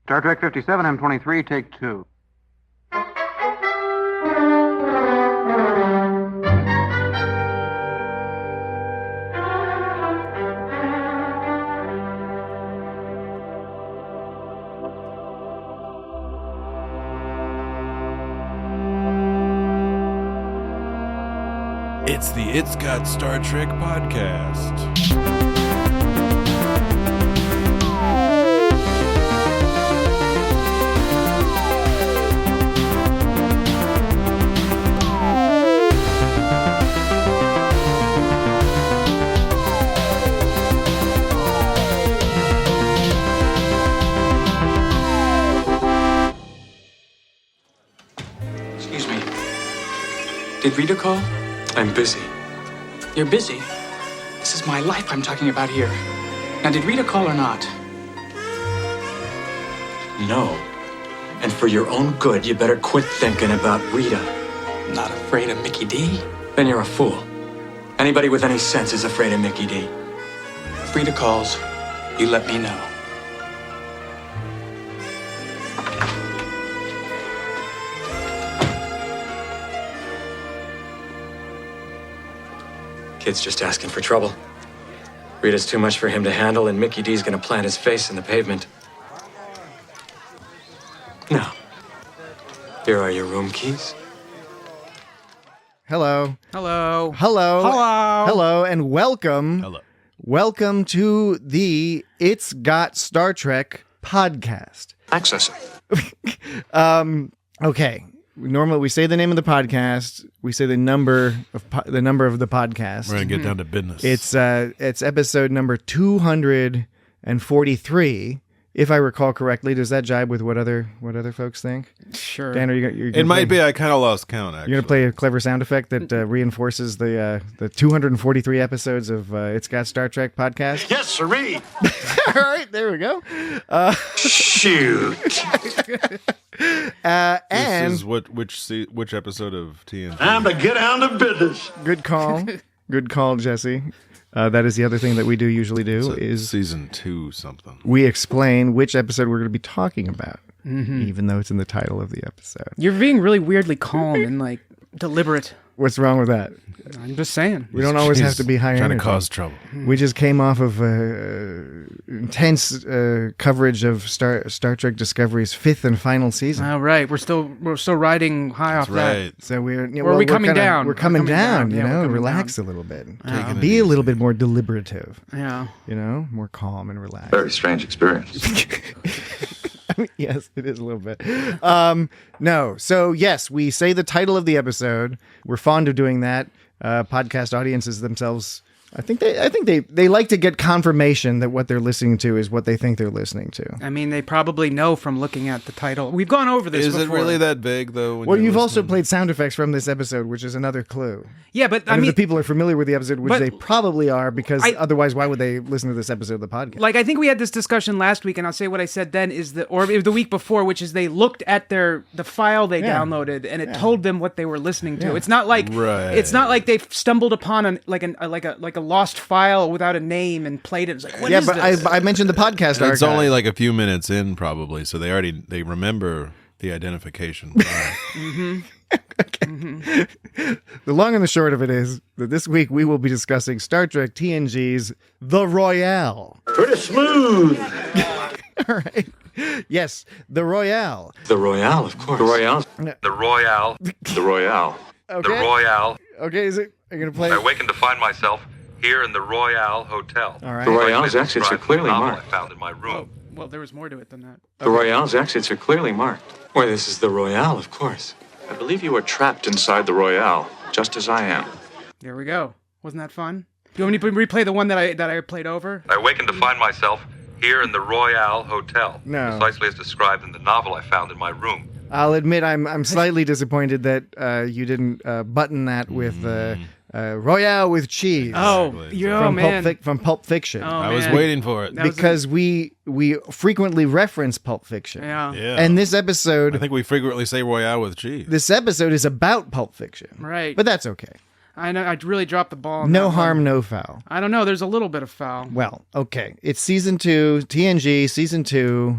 Star Trek 57, M23, take 2. It's the It's Got Star Trek podcast. Excuse me. Did Rita call? I'm busy. You're busy? This is my life I'm talking about here. Now, did Rita call or not? No. And for your own good, you better quit thinking about Rita. Not afraid of Mickey D? Then you're a fool. Anybody with any sense is afraid of Mickey D. If Rita calls, you let me know. Kid's just asking for trouble. Rita's too much for him to handle, and Mickey D's gonna plant his face in the pavement. Now, here are your room keys. Hello. Hello. Hello. Hello. Hello, and welcome. Hello. Welcome to the It's Got Star Trek podcast. Access it. Okay. Normally we say the name of the podcast. We say the number of the podcast. We're going to get down to business. It's episode number 243. If I recall correctly, does that jibe with what other folks think? Sure. Dan, you're it might be. I kind of lost count, actually. You're going to play a clever sound effect that reinforces the 243 episodes of It's Got Star Trek podcast? Yes, sirree. All right, there we go. Shoot. And This is which episode of TNG? Time to get down to business. good call. Good call, Jesse. That is the other thing that we usually do is season 2 something. we explain which episode we're going to be talking about, even though it's in the title of the episode. You're being really weirdly calm and like deliberate. What's wrong with that? I'm just saying. We don't always have to be high trying energy. to cause trouble. We just came off of intense coverage of Star Trek Discovery's 5th and final season. All right, we're still riding high off Right. So we're Or are we coming down? We're coming down. Yeah, we're coming relax down. a little bit. Taking it Be a little easy. bit more deliberative. that. Yeah. More calm and relaxed. Very strange experience. Yes, it is a little bit. No. So yes, we say the title of the episode. We're fond of doing that. Podcast audiences themselves, I think they like to get confirmation that what they're listening to is what they think they're listening to. I mean, they probably know from looking at the title. We've gone over this Is before. it really that big, though? when Well, you're you've also listening? played sound effects from this episode, which is another clue. Yeah, but I And mean, if the people are familiar with the episode, which but- they probably are, because I- otherwise, why would they listen to this episode of the podcast? like I think we had this discussion last week, and I'll say what I said then or the week before, which is they looked at the file they Yeah. downloaded, and it told them what they were listening to. Yeah. It's not like Right. it's not like they stumbled upon a lost file without a name and played it. It's like, what yeah, is but this? I mentioned the podcast And it's archive. only like a few minutes in, probably, so they remember the identification. The long and the short of it is that this week we will be discussing Star Trek TNG's The Royale. Pretty smooth. All right. Yes, The Royale. The Royale, of course. The Royale. The Royale. The Royale. Okay. The Royale. Okay, are you going to play? I awakened to find myself here in the Royale Hotel. All right. The Royale's exits are Described in the clearly novel marked. I found in my room. Well, there was more to it than that. The Royale's exits are clearly marked. Why, this is the Royale, of course. I believe you were trapped inside the Royale, just as I am. There we go. Wasn't that fun? Do you want me to replay the one that I played over? I awakened to find myself here in the Royale Hotel. No. Precisely as described in the novel I found in my room. I'll admit I'm slightly disappointed that you didn't button that with Royale with cheese. Oh, Exactly. yo, man. From Pulp Fiction. Oh, I was man. waiting for it. That was because we frequently reference Pulp Fiction. Yeah. Yeah. And this episode I think we frequently say Royale with cheese. this episode is about Pulp Fiction. Right. But that's okay. I know. I really dropped the ball. on No that one. harm, no foul. I don't know. There's a little bit of foul. Well, okay. It's season 2, TNG, season 2,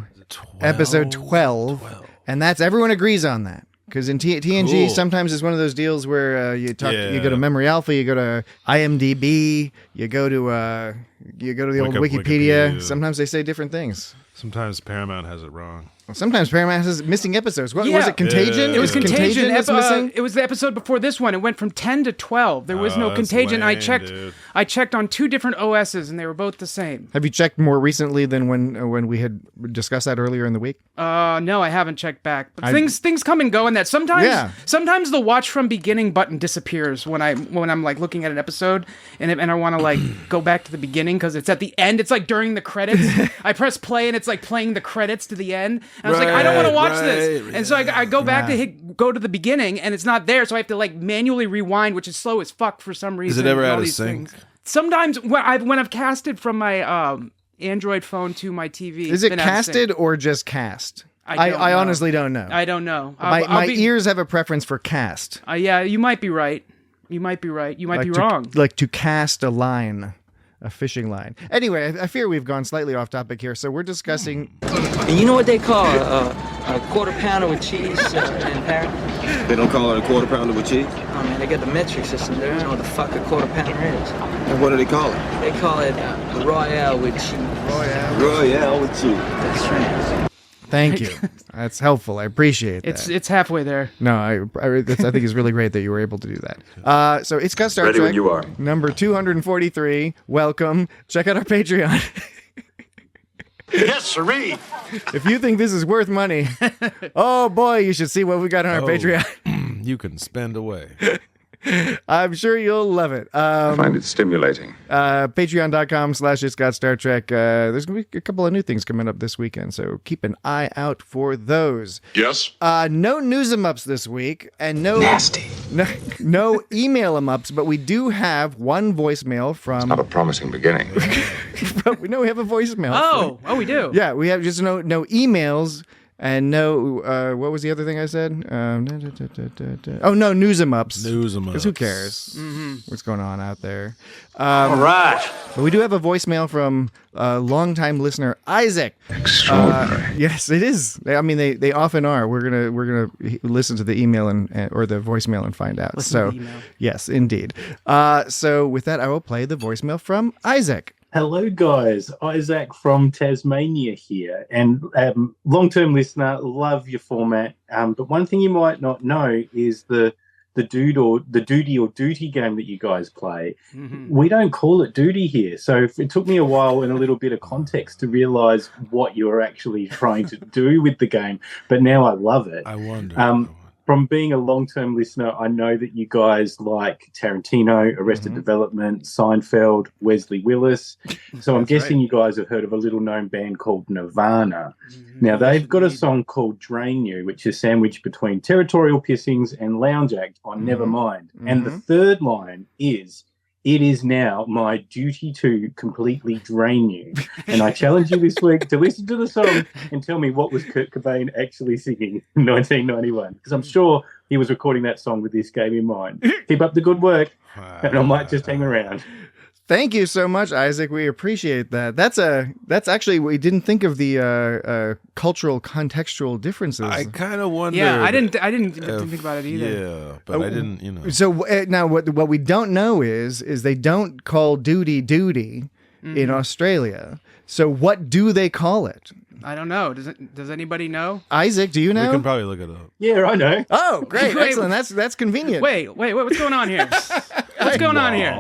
episode 12. And that's everyone agrees on that. Because in TNG, sometimes it's one of those deals where you go to Memory Alpha, you go to IMDb, you go to the old Wikipedia. Sometimes they say different things. Sometimes Paramount has it wrong. Sometimes Paramount has missing episodes. What was it? Contagion? It was Contagion. that's missing? It was the episode before this one. It went from 10 to 12. There was no Contagion. Lame, I checked on 2 different OSs, and they were both the same. Have you checked more recently than when we had discussed that earlier in the week? No, I haven't checked back. But things come and go in that. Sometimes the watch from beginning button disappears when I'm like looking at an episode and I want to like go back to the beginning because it's at the end. It's like during the credits. I press play and it's like playing the credits to the end. And I was like, I don't want to watch this. And so I go back to go to the beginning and it's not there. So I have to like manually rewind, which is slow as fuck for some reason. Is it ever out of sync? Sometimes when I've casted from my Android phone to my TV. Is it casted or just cast? I honestly don't know. I don't know. My ears have a preference for cast. Yeah, you might be right. You might be wrong. Like to cast a line. A fishing line. Anyway, I fear we've gone slightly off topic here, so we're discussing... And you know what they call a quarter pounder with cheese in Paris? They don't call it a quarter pounder with cheese? Oh man, they got the metric system. They don't know what the fuck a quarter pounder is. And what do they call it? They call it Royale with cheese. Royale with cheese. That's right. Thank you. That's helpful. I appreciate that. It's halfway there. No, I think it's really great that you were able to do that. So it's got Star Trek. Ready when you are. Number 243. Welcome. Check out our Patreon. Yes, sirree. If you think this is worth money, oh boy, you should see what we got on our Patreon. You can spend away. I'm sure you'll love it. I find it stimulating. Patreon.com/itsgotstartrek. There's going to be a couple of new things coming up this weekend, so keep an eye out for those. Yes? No news-em-ups this week, and no email-em-ups, but we do have one voicemail from... Not a promising beginning. But we know we have a voicemail. Oh, we do. Yeah, we have just no emails. And no, what was the other thing I said? Oh, no, news-em-ups. News-em-ups. Because who cares what's going on out there? All right. But we do have a voicemail from a longtime listener, Isaac. Extraordinary. Yes, it is. I mean, they often are. We're gonna listen to the email or the voicemail and find out. Listen to the email. Yes, indeed. So with that, I will play the voicemail from Isaac. Hello, guys. Isaac from Tasmania here, and long-term listener. Love your format. But one thing you might not know is the duty or duty game that you guys play. Mm-hmm. We don't call it duty here, so it took me a while and a little bit of context to realise what you were actually trying to do with the game. But now I love it. I wonder. From being a long-term listener, I know that you guys like Tarantino, Arrested Development, Seinfeld, Wesley Willis. So I'm guessing you guys have heard of a little-known band called Nirvana. Now, they've got a song called Drain You, which is sandwiched between Territorial Pissings and Lounge Act on Nevermind. And the third line is... It is now my duty to completely drain you. And I challenge you this week to listen to the song and tell me what was Kurt Cobain actually singing in 1991. Because I'm sure he was recording that song with this game in mind. Keep up the good work, and I might just hang around. Thank you so much, Isaac. We appreciate that. That's actually, we didn't think of the cultural contextual differences. I kind of wondered. Yeah, I didn't think about it either. Yeah, but I didn't, So now what we don't know is they don't call duty in Australia. So what do they call it? I don't know. Does anybody know? Isaac, do you know? We can probably look it up. Yeah, I know. Oh, great. Excellent. That's convenient. Wait. What's going on here? What's going on here?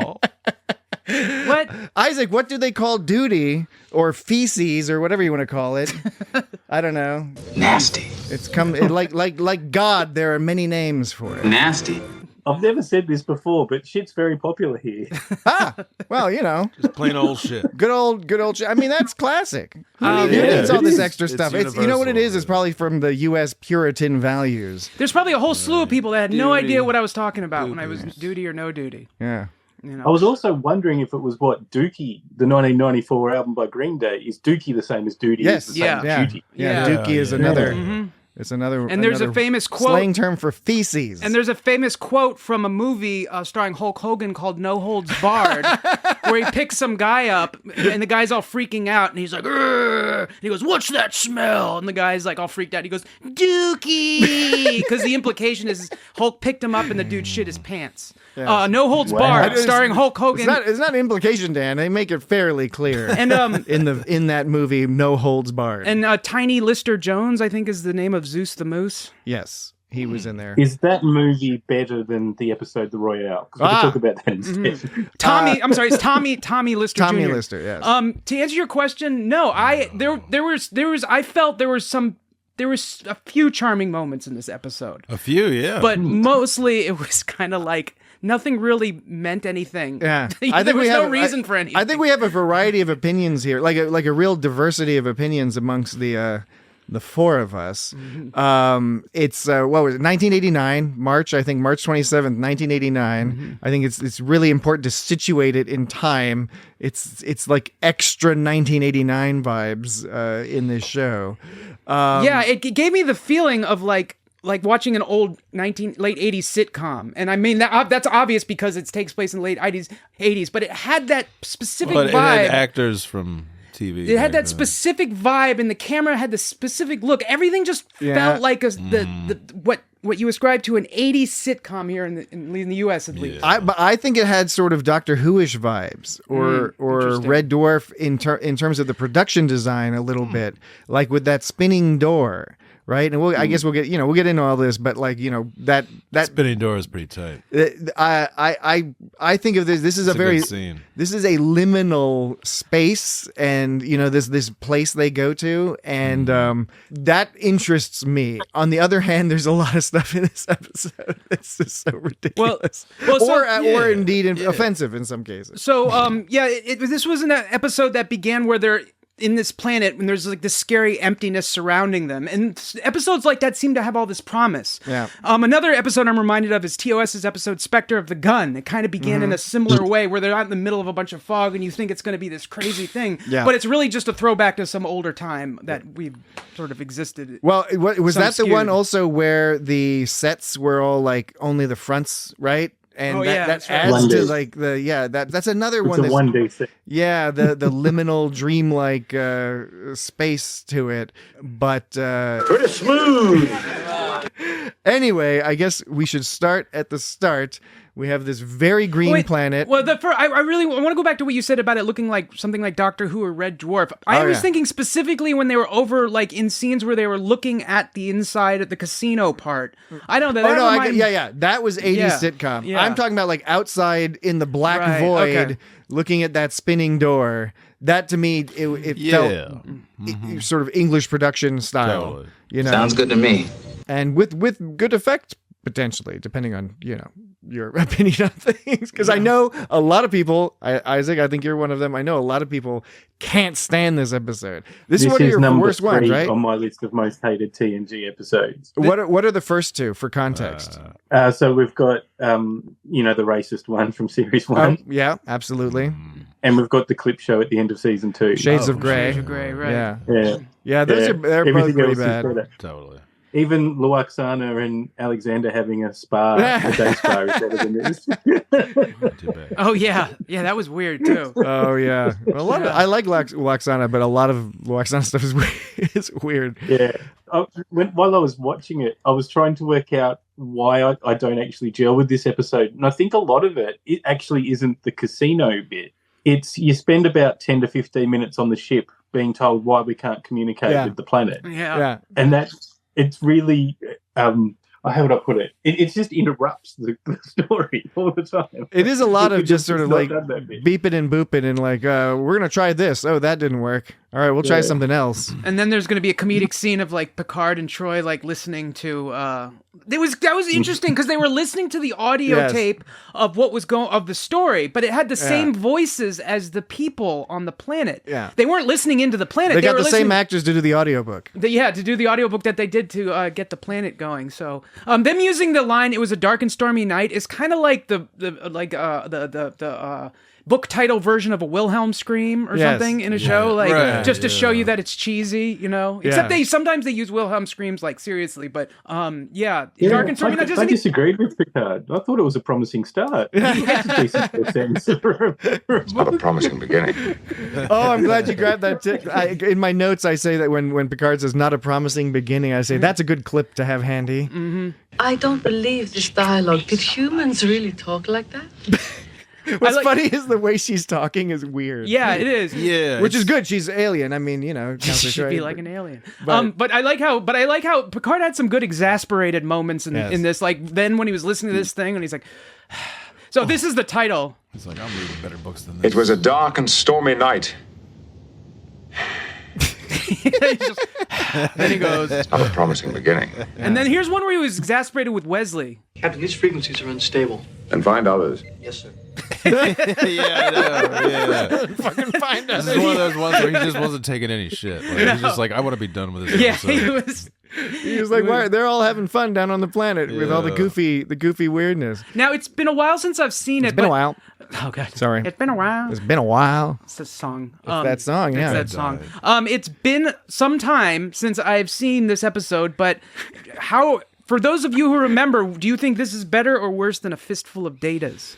What? Isaac, what do they call duty or feces or whatever you want to call it? I don't know. Nasty. It's like God, there are many names for it. Nasty. I've never said this before, but shit's very popular here. Well, just plain old shit. Good old shit. I mean, that's classic. Who needs all this extra stuff? It's you know what it is? It's probably from the U.S. Puritan values. There's probably a whole slew of people that had no idea what I was talking about when I was duty or no duty. Yeah. You know. I was also wondering if it was what Dookie, the 1994 album by Green Day, is Dookie the same as Duty? Yes, is the same as Duty? Yeah. Dookie is another. It's another. And there's a another famous quote, slang term for feces. And there's a famous quote from a movie starring Hulk Hogan called No Holds Barred, where he picks some guy up, and the guy's all freaking out, and he's like, "Urgh!" And he goes, "What's that smell?" And the guy's like all freaked out. He goes, "Dookie," because the implication is Hulk picked him up, and the dude shit his pants. Yes. No Holds Barred, starring Hulk Hogan. It's not an implication, Dan. They make it fairly clear. And in that movie, No Holds Barred. And Tiny Lister Jones, I think, is the name of Zeus the Moose. Yes, he was in there. Is that movie better than the episode The Royale? Because we can talk about that instead. Mm-hmm. It's Tommy Lister Jr. Tommy Lister, yes. To answer your question, no, I felt there was a few charming moments in this episode. A few, yeah. But mostly it was kind of like nothing really meant anything. Yeah. There was no reason for anything. I think we have a variety of opinions here, like a real diversity of opinions amongst the four of us. Mm-hmm. It's what was it? 1989, March 27th, 1989. Mm-hmm. I think it's really important to situate it in time. It's like extra 1989 vibes in this show. It gave me the feeling of like watching an old late 80s sitcom. And I mean, that's obvious because it takes place in the late 80s, but it had that specific vibe. It had actors from TV. It had that specific vibe, and the camera had the specific look. Everything just felt like what you ascribe to an 80s sitcom here in the U.S. at least. But I think it had sort of Doctor Who-ish vibes or Red Dwarf in terms of the production design a little bit, like with that spinning door. Right, and I guess we'll get into all this, but that spinning door is pretty tight. I think of this. This is a very scene. This is a liminal space, and this place they go to, and that interests me. On the other hand, there's a lot of stuff in this episode that's just so ridiculous, or indeed offensive in some cases. So this was an episode that began where they're in this planet when there's like this scary emptiness surrounding them, and episodes like that seem to have all this promise. Another episode I'm reminded of is TOS's episode Spectre of the Gun. It kind of began in a similar way, where they're out in the middle of a bunch of fog and you think it's going to be this crazy thing, but it's really just a throwback to some older time that we've sort of existed. Well, was that the one also where the sets were all like only the fronts, right? And that adds to like that's another one. It's a 1-day thing. Yeah, the liminal dreamlike space to it, but pretty smooth. Anyway, I guess we should start at the start. We have this very green planet. Well, I really want to go back to what you said about it looking like something like Doctor Who or Red Dwarf. I was thinking specifically when they were over, like in scenes where they were looking at the inside of the casino part. I don't know. That was 80s sitcom. Yeah. I'm talking about like outside in the black void, looking at that spinning door. That to me, it felt sort of English production style. Totally. Sounds good to me. And with good effect, potentially, depending on, your opinion on things. Because I know a lot of people, Isaac, I think you're one of them. I know a lot of people can't stand this episode. This is one of your worst ones, right? On my list of most hated TNG episodes. What are the first two for context? So we've got, the racist one from series 1. Yeah, absolutely. And we've got the clip show at the end of season 2. Shades of Grey. Shades of Grey, right. Yeah, they're both pretty bad. Totally. Even Luoxana and Alexander having a day spa is better than this. Oh yeah, that was weird too. Oh yeah, I like Luoxana, but a lot of Luoxana stuff is weird. Yeah. While I was watching it, I was trying to work out why I don't actually gel with this episode, and I think a lot of it actually isn't the casino bit. It's you spend about 10 to 15 minutes on the ship being told why we can't communicate with the planet. Yeah. And it's really, how would I put it? It just interrupts the story all the time. It is a lot of just sort of like beeping and booping and like, we're going to try this. Oh, that didn't work. All right, we'll try something else. And then there's going to be a comedic scene of like Picard and Troy like listening to. That was interesting because they were listening to the audio tape of what was of the story, but it had the same voices as the people on the planet. Yeah, they weren't listening into the planet. They got the same actors to do the audiobook. To do the audiobook that they did to get the planet going. So them using the line "It was a dark and stormy night" is kind of like the book title version of a Wilhelm scream or something in a show, like just to show you that it's cheesy, you know. Except sometimes they use Wilhelm screams like seriously, but dark and stormy. I disagreed with Picard. I thought it was a promising start. It's not a promising beginning. Oh, I'm glad you grabbed that tick. In my notes, I say that when Picard says "not a promising beginning," I say that's a good clip to have handy. Mm-hmm. I don't believe this dialogue. Did humans really talk like that? What's funny is the way she's talking is weird. Yeah, it is. Yeah, which is good. She's alien. I mean, you know, she should be like an alien. But I like how Picard had some good exasperated moments in this. Like then when he was listening to this thing, and he's like, so this is the title. He's like, I'm reading better books than this. It was a dark and stormy night. Then he goes, it's not a promising beginning. And then here's one where he was exasperated with Wesley. Captain, these frequencies are unstable. And find others. Yes, sir. Yeah, I know. Yeah. Fucking find us. This is one of those ones where he just wasn't taking any shit. Like, he's just like, I want to be done with this. Yeah, episode. He was like, why? They're all having fun down on the planet with all the goofy weirdness. Now it's been a while since I've seen it. It's been a while. Oh god, sorry. It's been a while. It's been a while. It's the song. It's that song. Yeah, it's that song. It's been some time since I've seen this episode, but how? For those of you who remember, do you think this is better or worse than A Fistful of Datas?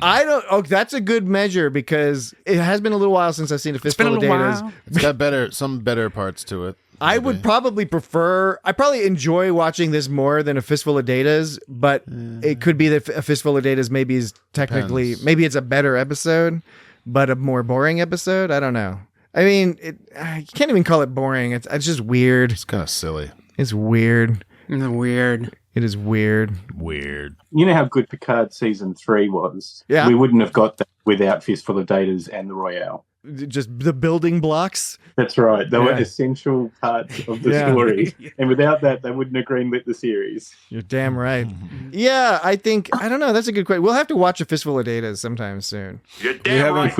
I don't. Oh, that's a good measure because it has been a little while since I've seen A Fistful of Datas. While. It's got some better parts to it. I would probably prefer. I probably enjoy watching this more than A Fistful of Datas, but it could be that A Fistful of Datas maybe is technically maybe it's a better episode, but a more boring episode. I don't know. I mean, you can't even call it boring. It's just weird. It's kind of silly. It's weird. Weird. It is weird. Weird. You know how good Picard season 3 was? Yeah. We wouldn't have got that without Fistful of Datas and the Royale. Just the building blocks. That's right. They were essential parts of the story. And without that, they wouldn't have greenlit the series. You're damn right. Yeah, I don't know. That's a good question. We'll have to watch A Fistful of Datas sometime soon. You're damn right.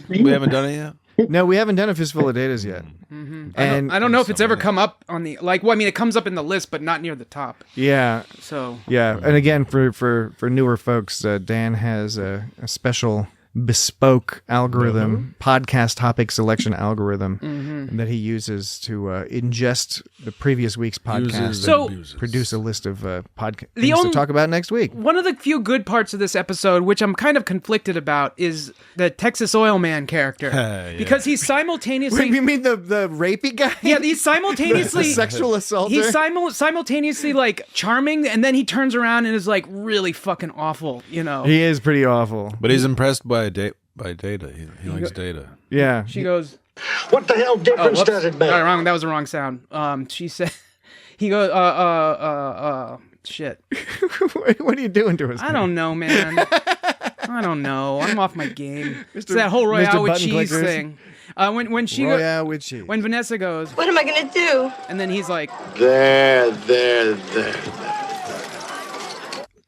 We haven't done it yet? No, we haven't done A Fistful of Datas yet. Mm-hmm. And I don't know if it's ever come up on the it comes up in the list, but not near the top. Yeah. So yeah, and again for newer folks, Dan has a special bespoke algorithm, podcast topic selection algorithm that he uses to ingest the previous week's podcast. So produce a list of podcasts to talk about next week. One of the few good parts of this episode, which I'm kind of conflicted about, is the Texas Oil Man character because he's simultaneously. Wait, you mean the rapey guy? Yeah, he's simultaneously the sexual assaulter. He's simultaneously like charming, and then he turns around and is like really fucking awful. You know, he is pretty awful, but he's impressed by Data. He likes Data. Yeah. She goes, what the hell difference does it make? Wrong. That was the wrong sound. She said, he goes, shit. What are you doing to us? I don't know, man. I don't know. I'm off my game. It's that whole Royale with cheese thing. When she Royale with cheese. When Vanessa goes, what am I gonna do? And then he's like, there.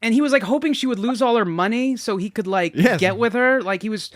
And he was like hoping she would lose all her money so he could get with her. Like he was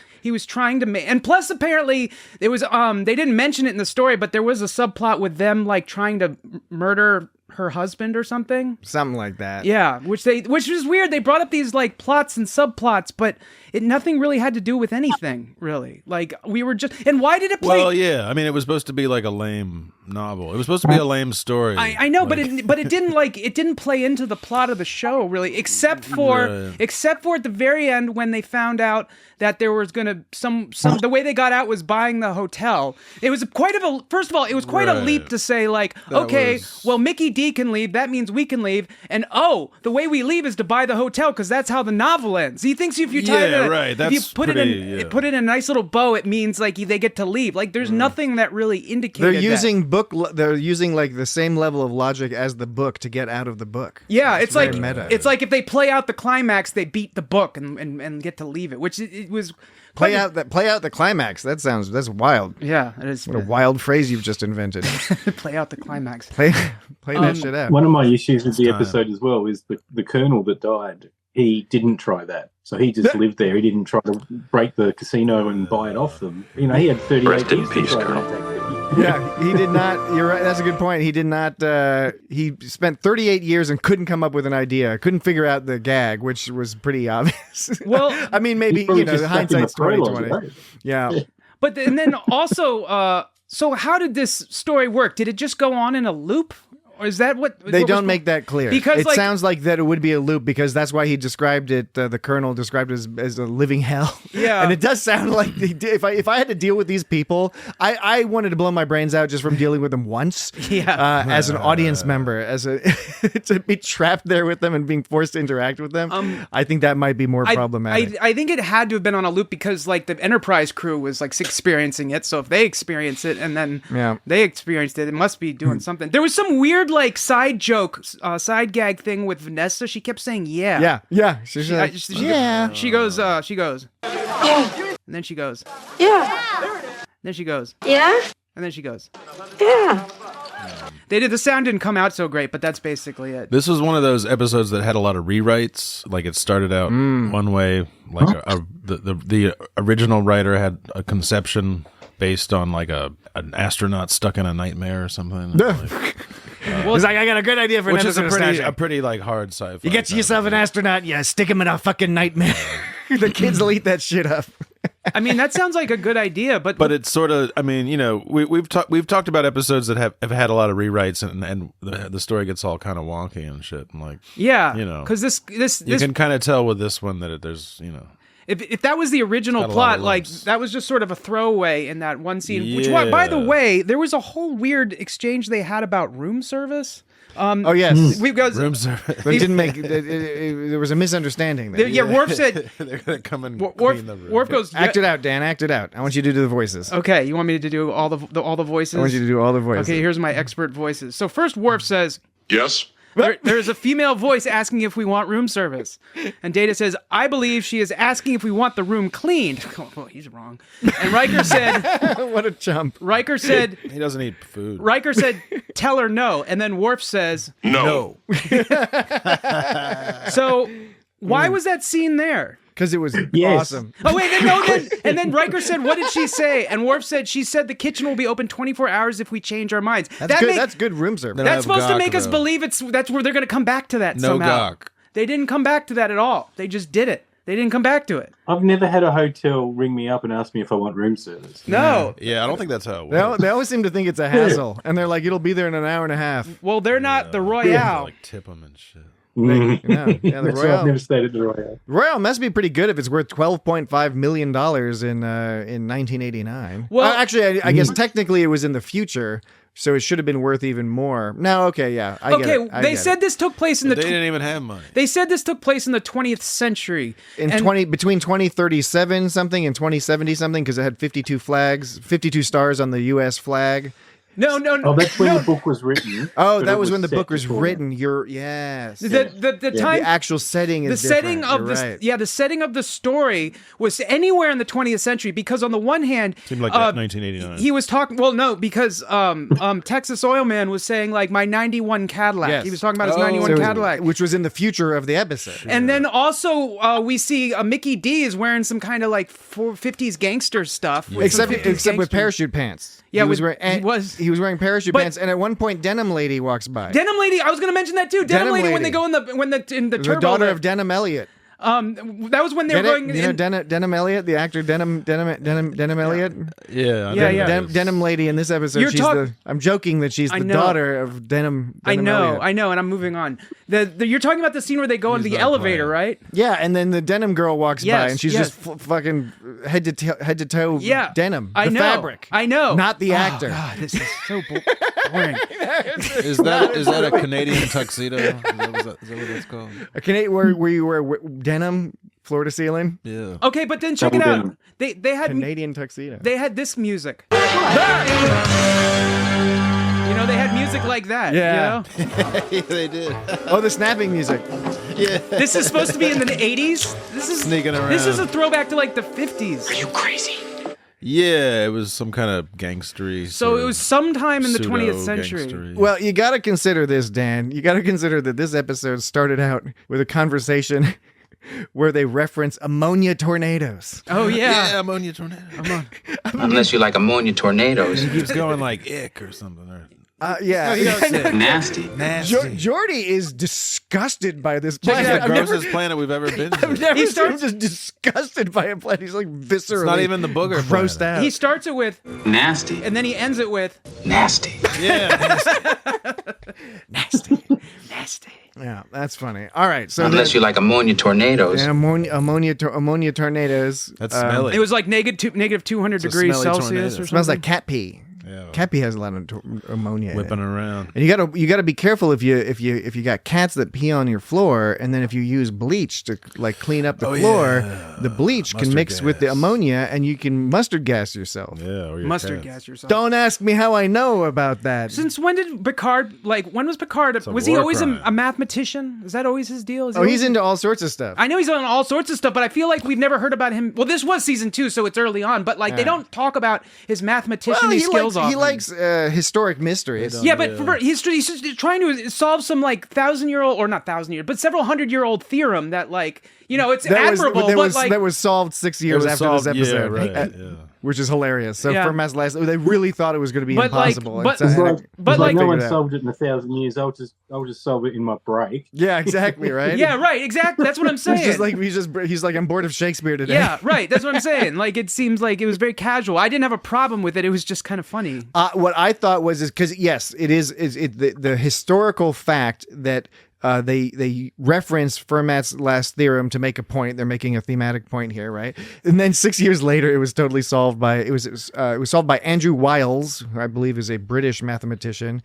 trying to make, and plus apparently it was they didn't mention it in the story, but there was a subplot with them like trying to murder her husband or something like that. Yeah, which was weird. They brought up these like plots and subplots, but nothing really had to do with anything really. Like we were just, and why did it play? Well, yeah, I mean it was supposed to be like a lame novel. It was supposed to be a lame story. I know, but it didn't play into the plot of the show really, except for at the very end when they found out that there was gonna some the way they got out was buying the hotel. It was quite a leap to say like, well Mickey D can leave, that means we can leave, and the way we leave is to buy the hotel because that's how the novel ends. He thinks if you tie if you put it in a nice little bow, it means like they get to leave. Like there's nothing that really indicated they're using like the same level of logic as the book to get out of the book. Yeah, it's like meta. It's like if they play out the climax, they beat the book and get to leave it, which it was play out the climax. That's wild. Yeah, it is. What a wild phrase you've just invented. Play out the climax. Play that shit out. One of my issues with the episode as well is the colonel that died. He didn't try that. So he just lived there. He didn't try to break the casino and buy it off them. You know, he had 38 Rest in years peace, to try Colonel. that. Yeah, he did not. You're right. That's a good point. He did not. He spent 38 years and couldn't come up with an idea. Couldn't figure out the gag, which was pretty obvious. Well, I mean, maybe hindsight's 2020. Right? Yeah, but and then also, so how did this story work? Did it just go on in a loop? Or is that what they don't make that clear? Because it sounds like that it would be a loop because that's why he described it. The Colonel described it as a living hell. Yeah, and it does sound like if I had to deal with these people, I wanted to blow my brains out just from dealing with them once. Yeah, as an audience member, to be trapped there with them and being forced to interact with them. I think that might be more problematic. I think it had to have been on a loop because like the Enterprise crew was like experiencing it. So if they experience it and then they experienced it, it must be doing something. There was some weird like side joke, side gag thing with Vanessa. She kept saying yeah. She's like, yeah. She goes Yeah. and then she goes Yeah. then she goes Yeah. and then she goes Yeah. the sound didn't come out so great, but that's basically it. This was one of those episodes that had a lot of rewrites. Like it started out one way, like the original writer had a conception based on like an astronaut stuck in a nightmare or something. He's like, I got a good idea for which an is episode a pretty like hard sci-fi. You get yourself an astronaut, you stick him in a fucking nightmare. The kids will eat that shit up. I mean, that sounds like a good idea, but it's sort of. I mean, we've talked about episodes that have had a lot of rewrites, and the story gets all kind of wonky and shit. And like, because this you can kind of tell with this one that there's If that was the original plot, like that was just sort of a throwaway in that one scene. Which, by the way, there was a whole weird exchange they had about room service. Oh yes, we've got room service. But it didn't make. There was a misunderstanding there. Yeah, Worf said they're gonna come and Worf, clean the room. Worf goes, act it out, Dan. Act it out. I want you to do the voices. Okay, you want me to do all the voices? I want you to do all the voices. Okay, here's my expert voices. So first, Worf says, Yes? There's a female voice asking if we want room service. And Data says, I believe she is asking if we want the room cleaned. Oh, he's wrong. And Riker said... What a chump. Riker said... He doesn't eat food. Riker said, tell her no. And then Worf says... No. So, why was that scene there? Because it was awesome. Oh, wait, and then Riker said, what did she say? And Worf said, she said the kitchen will be open 24 hours if we change our minds. That's good room service. That's supposed to make us believe that's where they're going to come back to that somehow. Gawk. They didn't come back to that at all. They just did it. They didn't come back to it. I've never had a hotel ring me up and ask me if I want room service. No. Yeah, I don't think that's how it works. They always seem to think it's a hassle. And they're like, it'll be there in an hour and a half. Well, they're not the Royale. Like tip them and shit. The That's why I've never stayed at the Royale. Royale must be pretty good if it's worth $12.5 million in 1989. Well, actually, I guess technically it was in the future, so it should have been worth even more. No, okay, yeah, I get it. They said this took place in They didn't even have money. They said this took place in the 20th century. Between 2037 something and 2070 something, because it had 52 flags, 52 stars on the U.S. flag. No. Oh, that's when the book was written. Oh, that was when the book was written. Yes. The time, the actual setting is the setting different. of the setting of the story was anywhere in the 20th century because on the one hand, seemed like that 1989. He was talking. Well, no, because Texas Oil Man was saying like my '91 Cadillac. Yes. He was talking about his '91 Cadillac, which was in the future of the episode. And then also we see Mickey D is wearing some kind of like 50s gangster stuff, except with parachute pants. Yeah, he was wearing parachute pants, and at one point, Denim Lady walks by. Denim Lady, I was going to mention that too. Denim Lady, when they go in the turbo. The daughter of Denim Elliott. That was when they were going. You know Denim Elliott, the actor Denim Elliott. Yeah, Denim Lady in this episode. I'm joking that she's the daughter of Denim. I know, Elliott. and I'm moving on. You're talking about the scene where they go in the elevator, right? Yeah, and then the denim girl walks by, and she's just fucking head to toe denim. The fabric. I know, not the actor. God, this is so boring. Is that a Canadian tuxedo? Is that what it's called? A Canadian where you wear denim floor to ceiling. Yeah. Okay, but then check it out. They had Canadian tuxedo. They had this music. They had music like that. Yeah. Yeah, they did. Oh, the snapping music. Yeah. This is supposed to be in the 80s. This is sneaking around. This is a throwback to like the 50s. Are you crazy? Yeah, it was some kind of gangstery. So it was sometime in the 20th century. Gangstery. Well, you got to consider this, Dan. You got to consider that this episode started out with a conversation where they reference ammonia tornadoes. Oh yeah, ammonia tornado. Unless you like ammonia tornadoes. He keeps going like ick or something. Or... Yeah. Nasty. Jordy is disgusted by this It's planet. the grossest planet we've ever been to. I've never seen him just disgusted by a planet. He's like viscerally. It's not even the booger grossed planet. out. He starts it with Nasty. and then he ends it with Nasty. Yeah. nasty. Yeah, that's funny. All right, so Unless you like ammonia tornadoes. yeah, ammonia tornadoes. That's smelly. it was like negative 200 It's a degrees smelly Celsius tornado. or something. Smells like cat pee. Yeah. Cat pee has a lot of ammonia. Whipping in it. around. And you gotta be careful if you got cats that pee on your floor, and then if you use bleach to like clean up the floor, the bleach can Mustard mix with the gas. ammonia, and you can mustard gas yourself. Yeah, or your Mustard cats. gas yourself. Don't ask me how I know about that. Since when did Picard, when was Picard, a was he war always crime. a mathematician? Is that always his deal? Is he Oh, he's always- into all sorts of stuff. I know he's on all sorts of stuff, but I feel like we've never heard about him. Well, this was season 2, so it's early on, but they don't talk about his mathematician skills often. He likes historic mysteries. Yeah, but he's just trying to solve some 1,000-year-old, or not 1,000-year, but several 100-year-old theorem that it's admirable, that was solved 6 years was after solved- this episode, yeah, right, yeah. which is hilarious. So Yeah. for Mass Last, they really thought it was going to be But, like, impossible. but- And so- but, and But like- no one figured it out. solved it in 1,000 years. I'll just solve it in my break. Yeah, exactly, right? Yeah, right, exactly. That's what I'm saying. He's like, I'm bored of Shakespeare today. Yeah, right. That's what I'm saying. It seems like it was very casual. I didn't have a problem with it. It was just kind of funny. What I thought was because yes, it is the historical fact that they reference Fermat's last theorem to make a point. They're making a thematic point here, right? And then 6 years later, it was totally solved by it was solved by Andrew Wiles, who I believe is a British mathematician.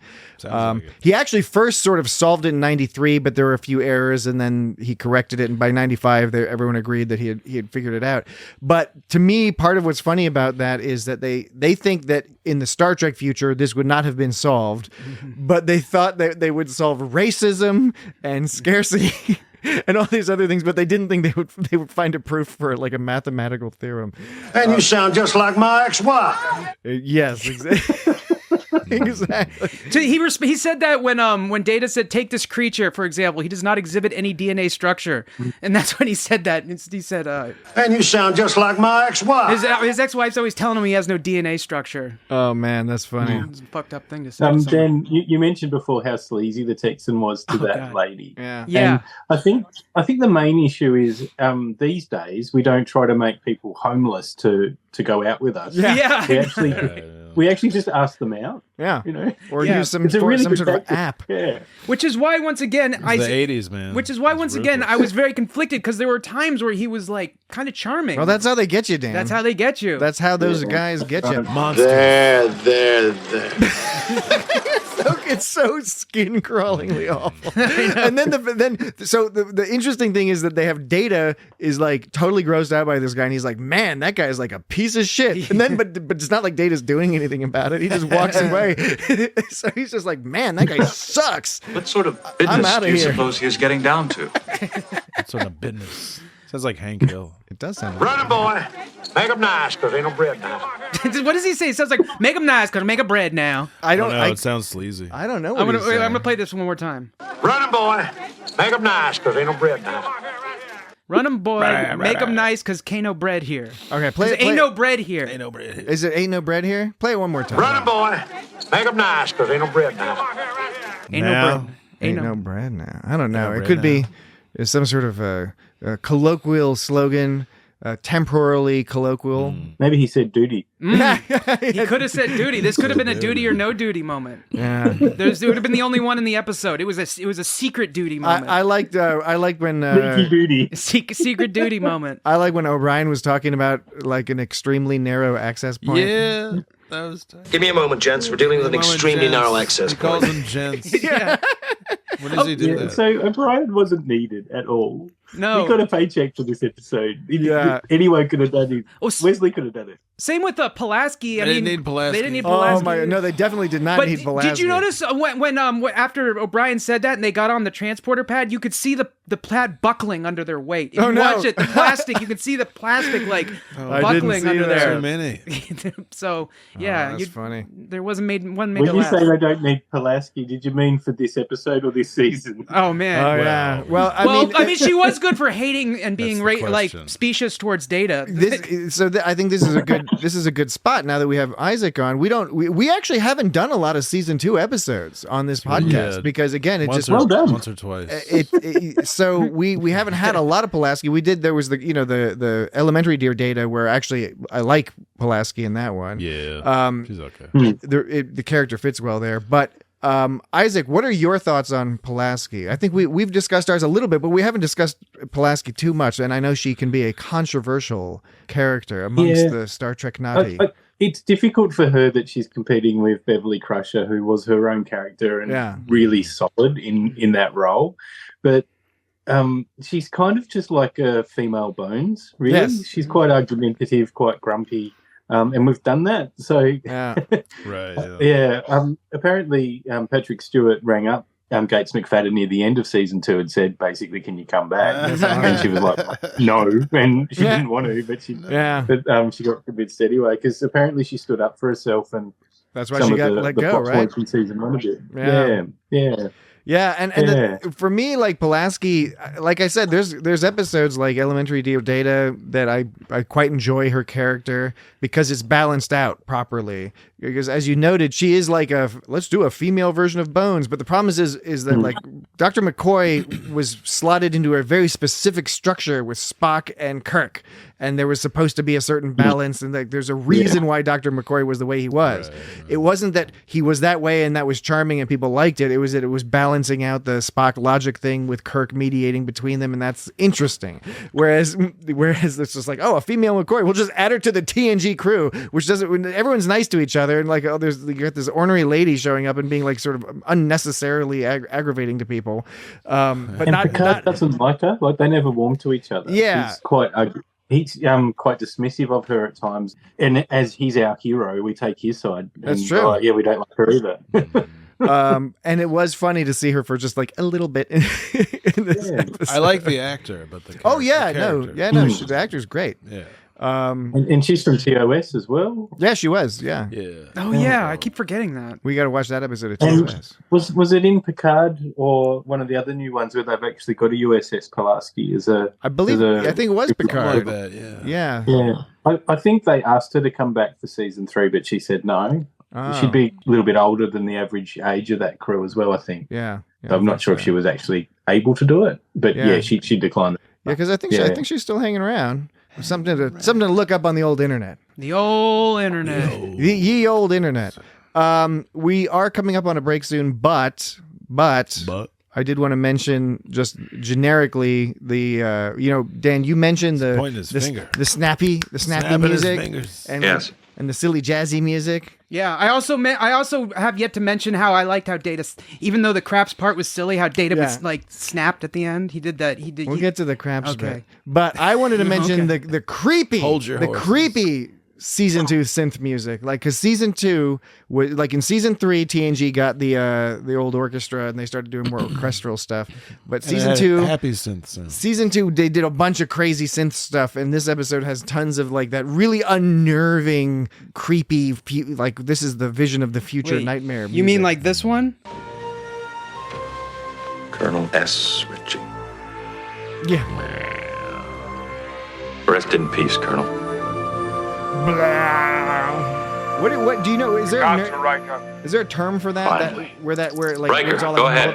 He actually first sort of solved it in '93, but there were a few errors, and then he corrected it. And by '95, everyone agreed that he had figured it out. But to me, part of what's funny about that is that they think that in the Star Trek future, this would not have been solved, but they thought that they would solve racism and scarcity and all these other things, but they didn't think they would find a proof for a mathematical theorem. And you sound just like my ex-wife. Yes, exactly. Exactly. So he said that when Data said, take this creature, for example, he does not exhibit any DNA structure. And that's when he said that. He said, and you sound just like my ex-wife. His ex-wife's always telling him he has no DNA structure. Oh, man, that's funny. It's a fucked up thing to say. Dan, you mentioned before how sleazy the Texan was to that God. lady. Yeah. Yeah. And I think the main issue is these days we don't try to make people homeless to go out with us. Yeah. We actually just ask them out. Yeah. Or Yeah. use some It's a really good sort of tactic. app. Yeah. Which is why, once again, The 80s, man. Which is why, It's once again, ruthless. I was very conflicted because there were times where he was kind of charming. Well, that's how they get you, Dan. That's how they get you. That's how those guys get you. Monster. There. It's so skin crawlingly awful. And then the interesting thing is that they have Data is totally grossed out by this guy, and he's like, man, that guy is a piece of shit. And then but it's not like Data's doing anything about it. He just walks away. So he's just like, man, that guy sucks. What sort of I'm business outta do you here. suppose he is getting down to? That's sort of business. Sounds like Hank Hill. It does sound Running, boy. Make them nice, because ain't no bread now. What does he say? It sounds like, make them nice, because make a bread now. I don't know. I, It sounds sleazy. I don't know I'm what gonna, he's saying. I'm gonna play this one more time. Running, boy. Make them nice, because ain't no bread now. Run 'em, boy. Make 'em nice, because can't no bread here. Okay, play it. Ain't no bread here. Ain't no bread. Is it ain't no bread here? Play it one more time. Running, boy. Make them nice, because ain't no bread now. Ain't Now. no bread. Ain't no bread now. I don't know. No It bread could now. be some sort of a colloquial slogan, temporarily colloquial. Maybe he said duty. He could have said duty. This could have been a duty or no duty moment. Yeah. It would have been the only one in the episode. It was a secret duty moment. I liked when Sneaky duty. Secret duty moment. I like when O'Brien was talking about an extremely narrow access point. Yeah. That was tight. Give me a moment, gents. We're dealing with an extremely narrow access He calls point. them gents. Yeah. When does he do Yeah, that? so O'Brien wasn't needed at all. No. He got a paycheck for this episode. Yeah. Anyone could have done it. Oh, Wesley could have done it. Same with Pulaski. They didn't need Pulaski. They didn't need Oh Pulaski. my! No, they definitely did not But need Velasquez. did you notice when after O'Brien said that and they got on the transporter pad, you could see the pad buckling under their weight. If Oh, you no. watch it, the plastic, you could see the plastic I didn't buckling see under that. there. Too many. So yeah, that's funny. There wasn't made When to you laugh. say they don't need Pulaski, did you mean for this episode or this season? Oh man. Oh yeah. Well, I mean, she was was good for hating and being like specious towards Data. I think this is a good spot now that we have Isaac on. We actually haven't done a lot of season 2 episodes on this podcast because again, it once or twice. So we haven't had a lot of Pulaski. There was the elementary Dear Data where actually I like Pulaski in that one. Yeah, she's okay. The character fits well there, but. Isaac, what are your thoughts on Pulaski? I think we've discussed ours a little bit, but we haven't discussed Pulaski too much, and I know she can be a controversial character amongst the Star Trek naughty. It's difficult for her that she's competing with Beverly Crusher, who was her own character and really solid in that role. But she's kind of just like a female Bones, really. Yes. She's quite argumentative, quite grumpy. And we've done that. So, apparently Patrick Stewart rang up Gates McFadden near the end of season 2 and said, basically, can you come back? And she was like, no. And she didn't want to, but she got convinced anyway, because apparently she stood up for herself. And that's why she got let go, right? From season 1 a bit. Yeah. Yeah, and for me, like Pulaski, like I said, there's episodes like Elementary Dear Data that I quite enjoy her character because it's balanced out properly. Because as you noted, she is like let's do a female version of Bones, but the problem is that like Dr. McCoy was slotted into a very specific structure with Spock and Kirk, and there was supposed to be a certain balance, and like there's a reason why Dr. McCoy was the way he was. Right. It wasn't that he was that way and that was charming and people liked it. It was that it was balancing out the Spock logic thing with Kirk mediating between them, and that's interesting. Whereas it's just like, oh, a female McCoy, we'll just add her to the TNG crew, which doesn't. Everyone's nice to each other, and like, oh, you got this ornery lady showing up and being like sort of unnecessarily aggravating to people. But Picard doesn't like her. Like they never warm to each other. Yeah, he's quite quite dismissive of her at times, and as he's our hero, we take his side. That's true. We don't like her either. And it was funny to see her for just like a little bit in this episode. I like the actor, but the the actor's great. Yeah. And she's from TOS as well. Yeah, she was. Yeah. Oh yeah, I keep forgetting that. We got to watch that episode of TOS. Was it in Picard or one of the other new ones where they've actually got a u.s.s. Pulaski as a? I think it was Picard. Like that, yeah. I think they asked her to come back for season 3, but she said no. Oh. She'd be a little bit older than the average age of that crew as well, I think. Yeah. So I'm not sure if she was actually able to do it, but she declined. Yeah, because I think she's still hanging around. Something to look up on the old internet. The old internet. Ye old internet. We are coming up on a break soon, but I did want to mention just generically the Dan, you mentioned the snappy music and the silly jazzy music. Yeah, I also have yet to mention how I liked how Data, even though the craps part was silly, how Data was like snapped at the end. He did that. We'll get to the craps bit. But I wanted to mention the creepy, creepy season 2 synth music, like because season 2 was like in season 3 TNG got the old orchestra and they started doing more orchestral stuff, but season 2 happy synth. Season 2 they did a bunch of crazy synth stuff, and this episode has tons of like that really unnerving, creepy, like this is the vision of the future nightmare music. You mean like this one? Colonel S. Ritchie. Yeah. Rest in peace, Colonel. Blah. What do you know? Is there a term for that? Where Riker, it's all go like, ahead.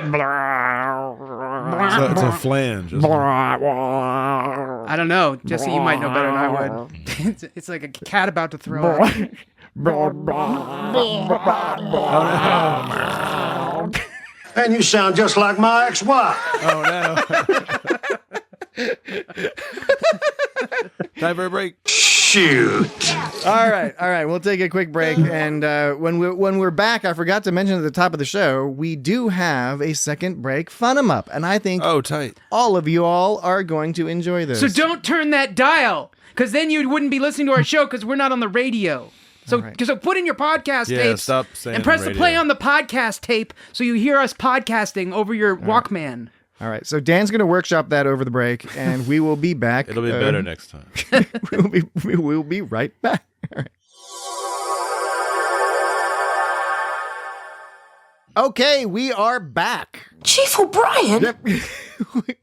It's a flange. I don't know. Jesse, you might know better than I would. It's like a cat about to throw up. And you sound just like my ex-wife. Oh no. Time for a break. Shoot. All right. We'll take a quick break, and when we're back, I forgot to mention at the top of the show, we do have a second break fun 'em up, and I think tight. All of you all are going to enjoy this. So don't turn that dial, because then you wouldn't be listening to our show because we're not on the radio. So put in your podcast tapes and press the play on the podcast tape so you hear us podcasting over your Walkman. All right, so Dan's going to workshop that over the break, and we will be back. It'll be better next time. We'll be right back. All right. Okay, we are back. Chief O'Brien? Yep.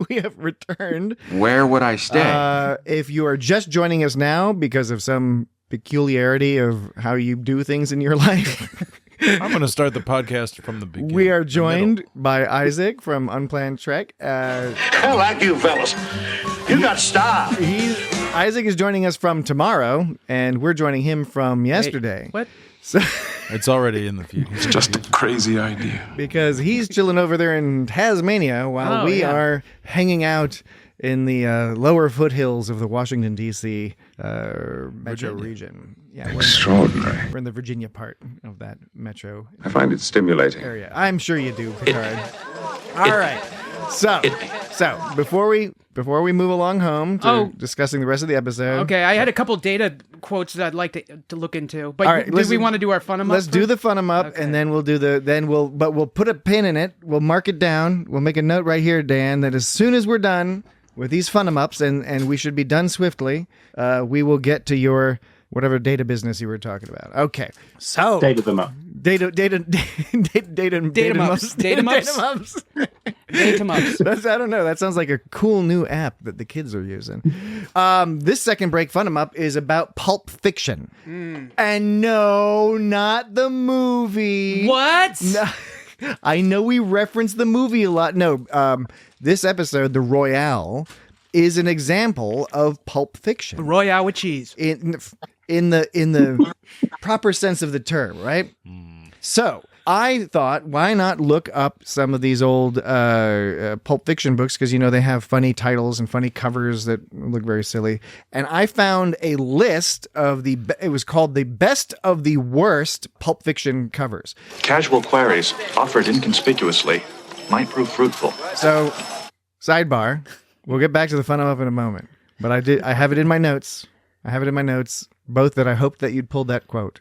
We have returned. Where would I stay? If you are just joining us now because of some peculiarity of how you do things in your life, I'm going to start the podcast from the beginning. we are joined by Isaac from Unplanned Trek. I like you fellas. You got style. Isaac is joining us from tomorrow, and we're joining him from yesterday. Wait, what? So, It's already in the future. It's just a crazy idea. because he's chilling over there in Tasmania while we are hanging out in the lower foothills of the Washington, D.C. Metro region. Yeah, Extraordinary. we're in the Virginia part of that metro I find it stimulating. area. I'm sure you do, Picard. All right. So before we move along home to discussing the rest of the episode. Okay, I had a couple data quotes that I'd like to look into. But All right, do we want to do our fun 'em up? Let's do the fun 'em up, and then we'll do we'll put a pin in it. We'll mark it down. We'll make a note right here, Dan, that as soon as we're done with these fun 'em ups, and we should be done swiftly, we will get to your whatever data business you were talking about. Okay, so Data them up. data mups. That's, I don't know. That sounds like a cool new app that the kids are using. This second break fun 'em up is about Pulp Fiction, and no, not the movie. What? No, I know we reference the movie a lot. No, this episode, the Royale, is an example of Pulp Fiction. Royale with cheese. In the proper sense of the term, right? So I thought, why not look up some of these old Pulp Fiction books, because they have funny titles and funny covers that look very silly. And I found a list of it was called the best of the worst Pulp Fiction covers. Casual queries offered inconspicuously might prove fruitful. So, sidebar, we'll get back to the fun up in a moment. But I have it in my notes. Both that I hoped that you'd pull that quote,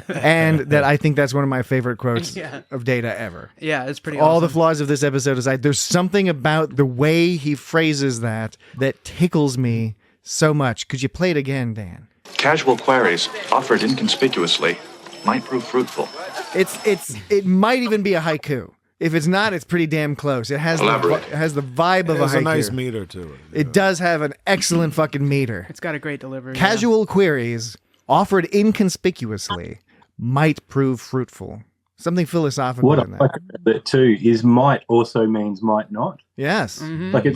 and that I think that's one of my favorite quotes of Data ever. Yeah, it's pretty All awesome. the flaws of this episode aside, there's something about the way he phrases that tickles me so much. Could you play it again, Dan? Casual queries offered inconspicuously might prove fruitful. It might even be a haiku. If it's not, it's pretty damn close. It has the vibe of a haiku. It has a nice meter to it. It does have an excellent fucking meter. It's got a great delivery. Casual queries offered inconspicuously might prove fruitful. Something philosophical What in I that. like about it too is might also means might not. Yes. Mm-hmm. Like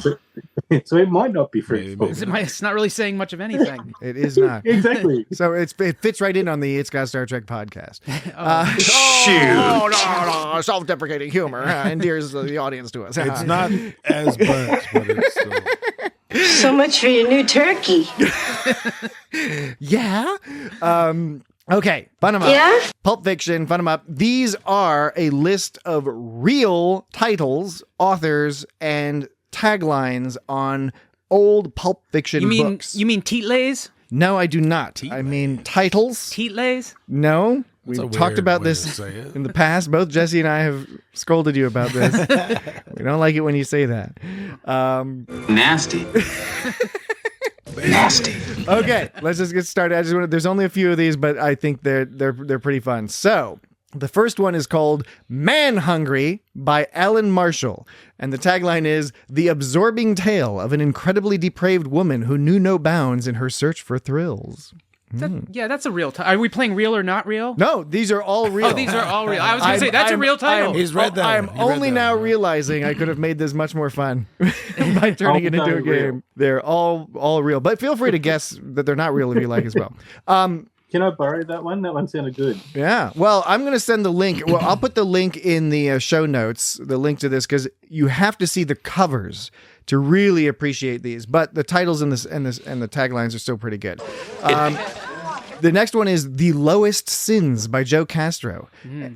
so it might not be fruitful. It's not really saying much of anything. It is not. Exactly. So it fits right in on the It's Got Star Trek podcast. No, self-deprecating humor endears the audience to us. It's not as burnt, but it's still... So much for your new turkey. Yeah. Okay, fun 'em up. Yeah? Pulp Fiction, fun 'em up. These are a list of real titles, authors, and taglines on old Pulp Fiction books. You mean teatlays? No, I do not. I mean titles. Teatlays? No. That's a We've talked weird about way this to say it. in the past. Both Jesse and I have scolded you about this. We don't like it when you say that. Nasty. Nasty. Okay, let's just get started. There's only a few of these, but I think they're pretty fun. So, the first one is called Man Hungry by Alan Marshall. And the tagline is the absorbing tale of an incredibly depraved woman who knew no bounds in her search for thrills. Yeah, that's a real title. Are we playing real or not real? No, these are all real. Oh, these are all real. I was going to say, that's a real title. He's read that I'm one. He read only that now one. realizing I could have made this much more fun by turning it into a game. Real. They're all real. But feel free to guess that they're not real if you like as well. Can I borrow that one? That one sounded good. Yeah. Well, I'm going to send the link. Well, I'll put the link in the show notes, the link to this, because you have to see the covers to really appreciate these. But the titles and the taglines are still pretty good. The next one is The Lowest Sins by Joe Castro.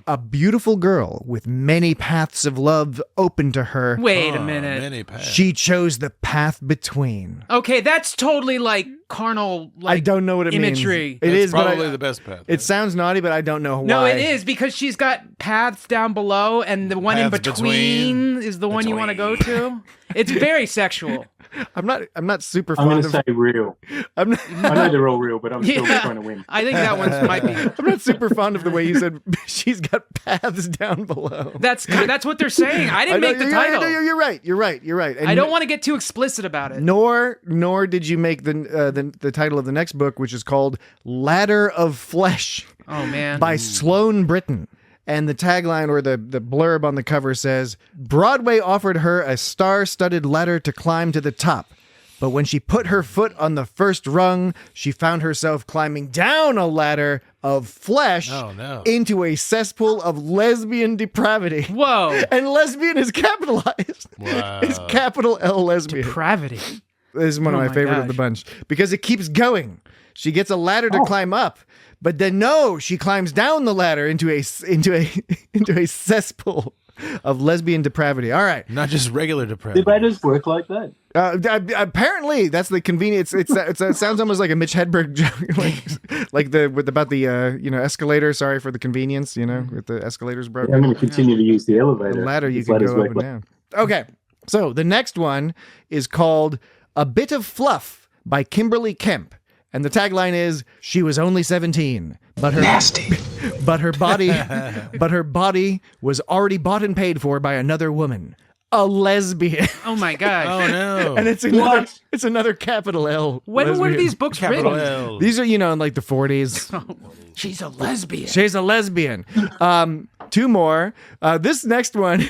A beautiful girl with many paths of love open to her. Wait a minute. Many paths. She chose the path between. Okay, that's totally like carnal. I don't know what it imagery. means. It is probably the best path. It sounds naughty, but I don't know why. No, it is because she's got paths down below, and the one in Paths between is the one you want to go to. It's very sexual. I'm not super I'm going fond to of. say real. I know they're all real, but I'm still Yeah. trying to win. I think that one might be. I'm not super fond of the way you said she's got paths down below. That's what they're saying. I didn't make the title. No, you're right. You're right. And I don't want to get too explicit about it. Nor did you make the title of the next book, which is called Ladder of Flesh. Oh man. By Sloane Britton. And the tagline or the blurb on the cover says, Broadway offered her a star-studded ladder to climb to the top. But when she put her foot on the first rung, she found herself climbing down a ladder of flesh into a cesspool of lesbian depravity. Whoa. And lesbian is capitalized. Wow. It's capital L lesbian. Depravity. This is one of my favorite of the bunch because it keeps going. She gets a ladder to climb up, but then she climbs down the ladder into a cesspool of lesbian depravity. All right, not just regular depravity. Do ladders work like that? Apparently, that's the convenience. It sounds almost like a Mitch Hedberg joke, about the escalator. Sorry for the convenience, with the escalators broken. I'm going to continue to use the elevator. The ladder you can go up and down. Okay, so the next one is called A Bit of Fluff by Kimberly Kemp. And the tagline is, she was only 17, but her nasty, but her body was already bought and paid for by another woman, a lesbian. Oh my god. Oh no. And it's another capital L. When were these books Capital written? L. These are, in like the 40s. She's a lesbian. She's a lesbian. Two more. This next one,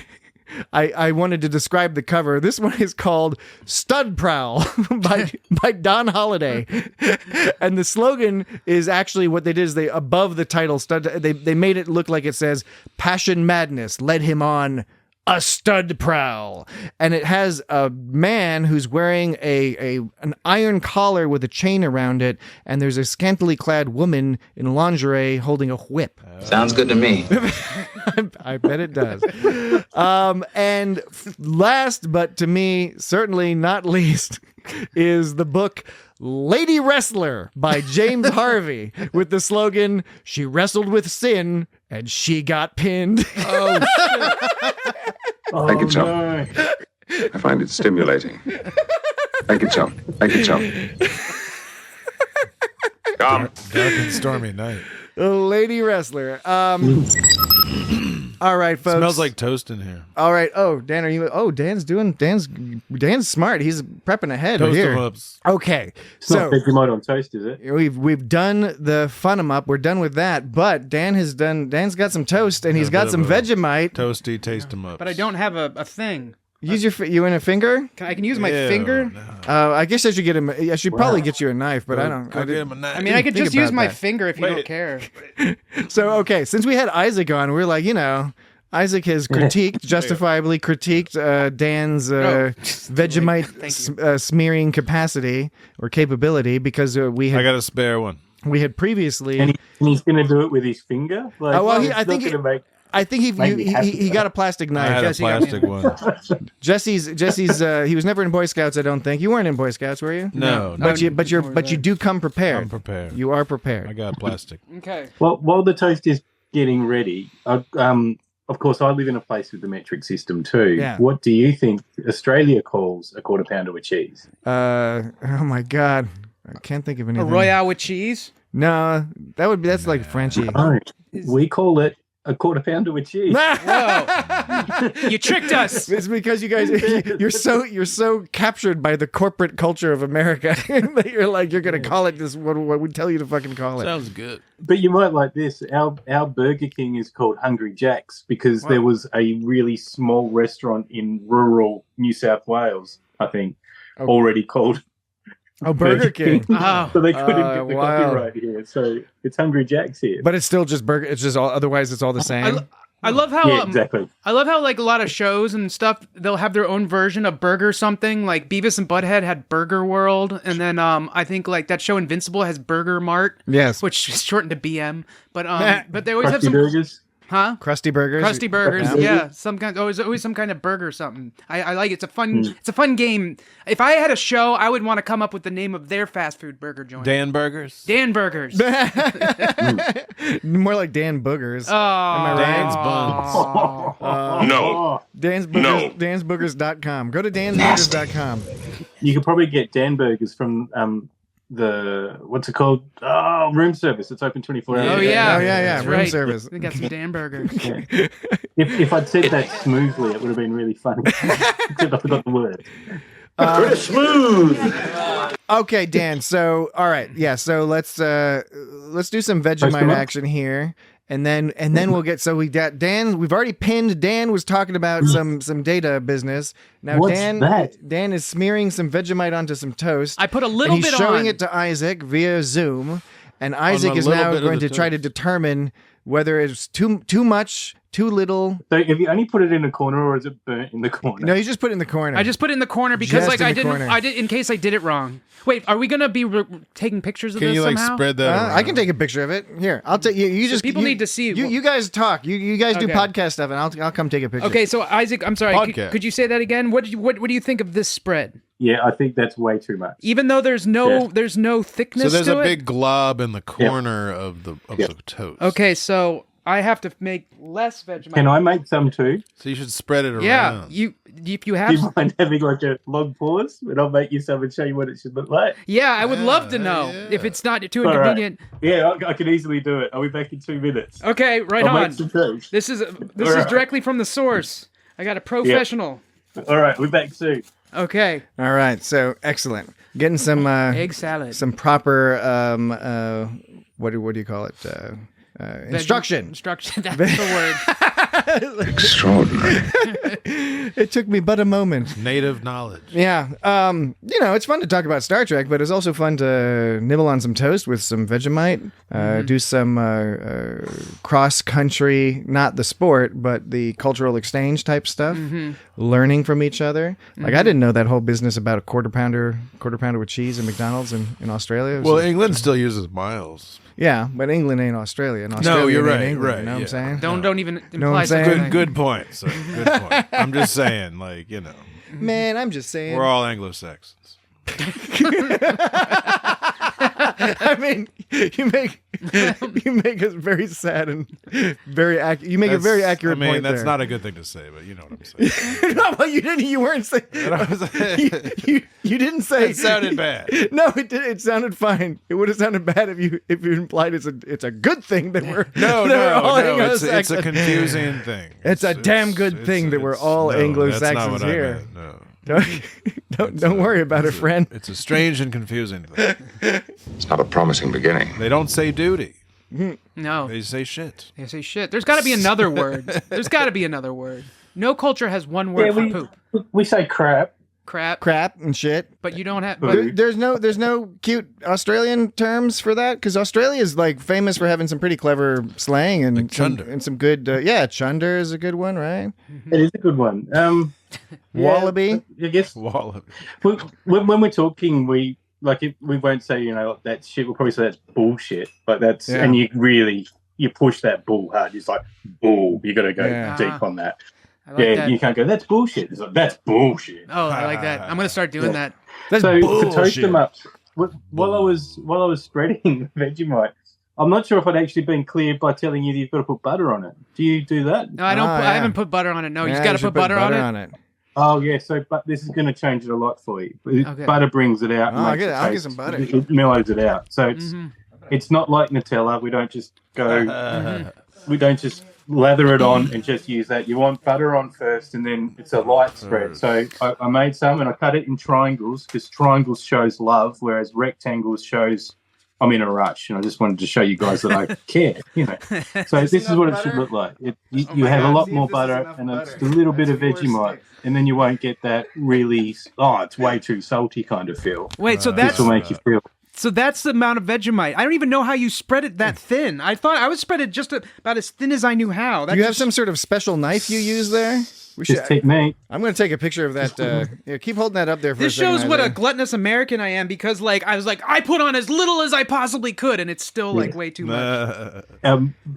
I wanted to describe the cover. This one is called Stud Prowl by Don Holliday. And the slogan is actually what they did is they above the title stud they made it look like it says Passion Madness led him on a stud prowl. And it has a man who's wearing an iron collar with a chain around it, and there's a scantily clad woman in lingerie holding a whip. Sounds good to me. I bet it does. And last, but to me, certainly not least, is the book Lady Wrestler by James Harvey with the slogan, she wrestled with sin and she got pinned. Oh, shit. Thank you, Chum. I find it stimulating. Thank you, Chum. Thank you, Chum. Dark and stormy night. Lady Wrestler. All right, folks. Smells like toast in here. All right. Oh, Dan, Dan's smart. He's prepping ahead Toast here. 'em ups. Okay. It's not Vegemite on toast, is it? We've done the fun 'em up. We're done with that. But Dan's got some toast and he's got some Vegemite. Toasty taste 'em up. But I don't have a thing. Use you in a finger? I can use my finger? No. I guess I should get him. I should probably get you a knife, but I don't. Go get him a knife. I mean, I could just use my that. finger if you don't care. So, okay, since we had Isaac on, we're like, Isaac has justifiably critiqued Dan's Vegemite smearing capacity or capability because I got a spare one. We had previously, and he's going to do it with his finger. I think he got a plastic knife. I had Jesse a plastic one. Jesse's he was never in Boy Scouts, I don't think. You weren't in Boy Scouts, were you? No. But you do come prepared. I'm prepared. You are prepared. I got plastic. Okay. Well, while the toast is getting ready, of course, I live in a place with the metric system too. Yeah. What do you think Australia calls a quarter pounder with cheese? Oh my God, I can't think of anything. A Royale with cheese? No, that's like Frenchy. No, we call it a quarter pounder with cheese. Whoa! You tricked us. It's because you guys you're so captured by the corporate culture of America that you're gonna call it this what we tell you to fucking call it. Sounds good. But you might like this. Our Burger King is called Hungry Jack's because there was a really small restaurant in rural New South Wales, I think, already called Burger King. Oh. So they couldn't get the copyright here. So it's Hungry Jack's here. But it's still just burger. It's just otherwise it's all the same. I love how exactly. I love how like a lot of shows and stuff they'll have their own version of burger something. Like Beavis and Butthead had Burger World, and then I think like that show Invincible has Burger Mart. Yes, which is shortened to BM. But they always have some burgers. Huh? Krusty burgers. Krusty burgers, yeah. Some kind, always some kind of burger or something. I like it. It's a fun game. If I had a show, I would want to come up with the name of their fast food burger joint. Dan Burgers. Dan Burgers. More like Dan Boogers. Oh, am I right? Dan's Buns. No. Dan's Boogers, No. dansboogers.com. Go to dansboogers.com. You could probably get Dan Burgers from the what's it called? Oh, room service. It's open 24 hours. Oh yeah, That's room right. service. We got some Dan Burgers. Yeah. If I'd said that smoothly, it would have been really funny. Except I forgot the word. Pretty smooth. Okay, Dan. So, all right, yeah. So let's do some Vegemite action here, and then we'll get. So we got Dan. We've already pinned. Dan was talking about some data business. Now What's Dan that? Dan is smearing some Vegemite onto some toast. I put a little and he's bit showing on. it to Isaac via Zoom, and Isaac is now going to try to determine whether it's too much, too little. So have you only put it in the corner, or is it burnt in the corner? No, you just put it in the corner. I just put it in the corner because Just in the corner. I did in case I did it wrong. Wait, are we gonna be taking pictures of Can this you like somehow? spread that around? I can take a picture of it. Here, I'll take you. You just people need to see. You guys talk. You guys do Okay. podcast stuff, and I'll come take a picture. Okay, so Isaac, I'm sorry. Podcast. Could you say that again? What do you think of this spread? Yeah, I think that's way too much. Even though there's no thickness So there's to a it? big glob in the corner of the toast. Okay, so I have to make less Vegemite. Can I make some too? So you should spread it around. Yeah, if you have. Do you mind having like a long pause, and I'll make you some and show you what it should look like? Yeah, I would love to know if it's not too inconvenient. Right. Yeah, I can easily do it. I'll be back in 2 minutes. Okay, right I'll on. make some toast. This is right. directly from the source. I got a professional. All right, we're back soon. Okay. All right. So excellent. Getting some egg salad. Some proper what do you call it? Instruction. Instruction. That's the word. Extraordinary. It took me but a moment. Native knowledge. Yeah. It's fun to talk about Star Trek, but it's also fun to nibble on some toast with some Vegemite, do some cross-country, not the sport, but the cultural exchange type stuff, learning from each other. Like, I didn't know that whole business about a quarter pounder with cheese in McDonald's in Australia. Well, England still uses miles. Yeah, but England ain't Australia. And Australia No, you're ain't right. England, Right. You know what I'm saying? Don't even Know what imply I'm saying? something. Good point, sir. Good point. I'm just saying, like, Man, I'm just saying. we're all Anglo-Saxons. I mean, you make us very sad and very accurate. You make a very accurate point that's there. not a good thing to say, but you know what I'm saying. No, but you didn't. You weren't saying. You didn't say. It sounded bad. No, it did. It sounded fine. It would have sounded bad if you implied it's a good thing that we're No. It's a confusing thing. It's a damn good thing that we're all Anglo-Saxons here. No. Don't worry about it, friend. It's a strange and confusing thing. It's not a promising beginning. They don't say duty. No. They say shit. They say shit. There's got to be another word. There's got to be another word. No culture has one word for poop. We say crap. Crap and shit. But you don't have. There's no cute Australian terms for that, because Australia is like famous for having some pretty clever slang and like chunder. And some good. Chunder is a good one, right? It is a good one. Wallaby. I guess Wallaby. When we're talking, we won't say that shit. We'll probably say that's bullshit. Like that's and you push that bull hard. It's like bull. You got to go deep on that. That. You can't go, that's bullshit. It's like, that's bullshit. Oh, I like that. I'm going to start doing that. That's so bullshit. To toast them up, while I was spreading Vegemite, I'm not sure if I'd actually been clear by telling you that you've got to put butter on it. Do you do that? No, I don't. I haven't put butter on it. No, you just got to put butter on it. Oh yeah, but this is going to change it a lot for you. Butter brings it out. I'll get some butter. It mellows it out. So it's not like Nutella. We don't just go. We don't just lather it on and just use that. You want butter on first, and then it's a light spread. So I made some and I cut it in triangles because triangles shows love, whereas rectangles shows I'm in a rush, and I just wanted to show you guys that I care. So this is what it should look like. You have a lot more butter and just a little bit of Vegemite, and then you won't get that really it's way too salty kind of feel. Wait, so this will make you feel. So that's the amount of Vegemite. I don't even know how you spread it that thin. I thought I would spread it just about as thin as I knew how. Do you have some sort of special knife you use there? Just technique. I'm going to take a picture of that. Keep holding that up there for this a second. This shows what Isaiah. a gluttonous American I am because, like, I was like, I put on as little as I possibly could, and it's still like way too much.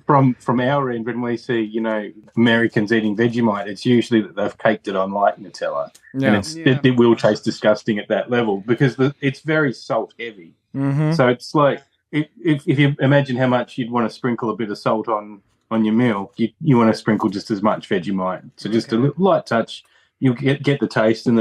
From our end, when we see Americans eating Vegemite, it's usually that they've caked it on like Nutella, and it will taste disgusting at that level because it's very salt heavy. Mm-hmm. So it's like if you imagine how much you'd want to sprinkle a bit of salt on your meal, you want to sprinkle just as much Vegemite. So just a light touch, you'll get the taste and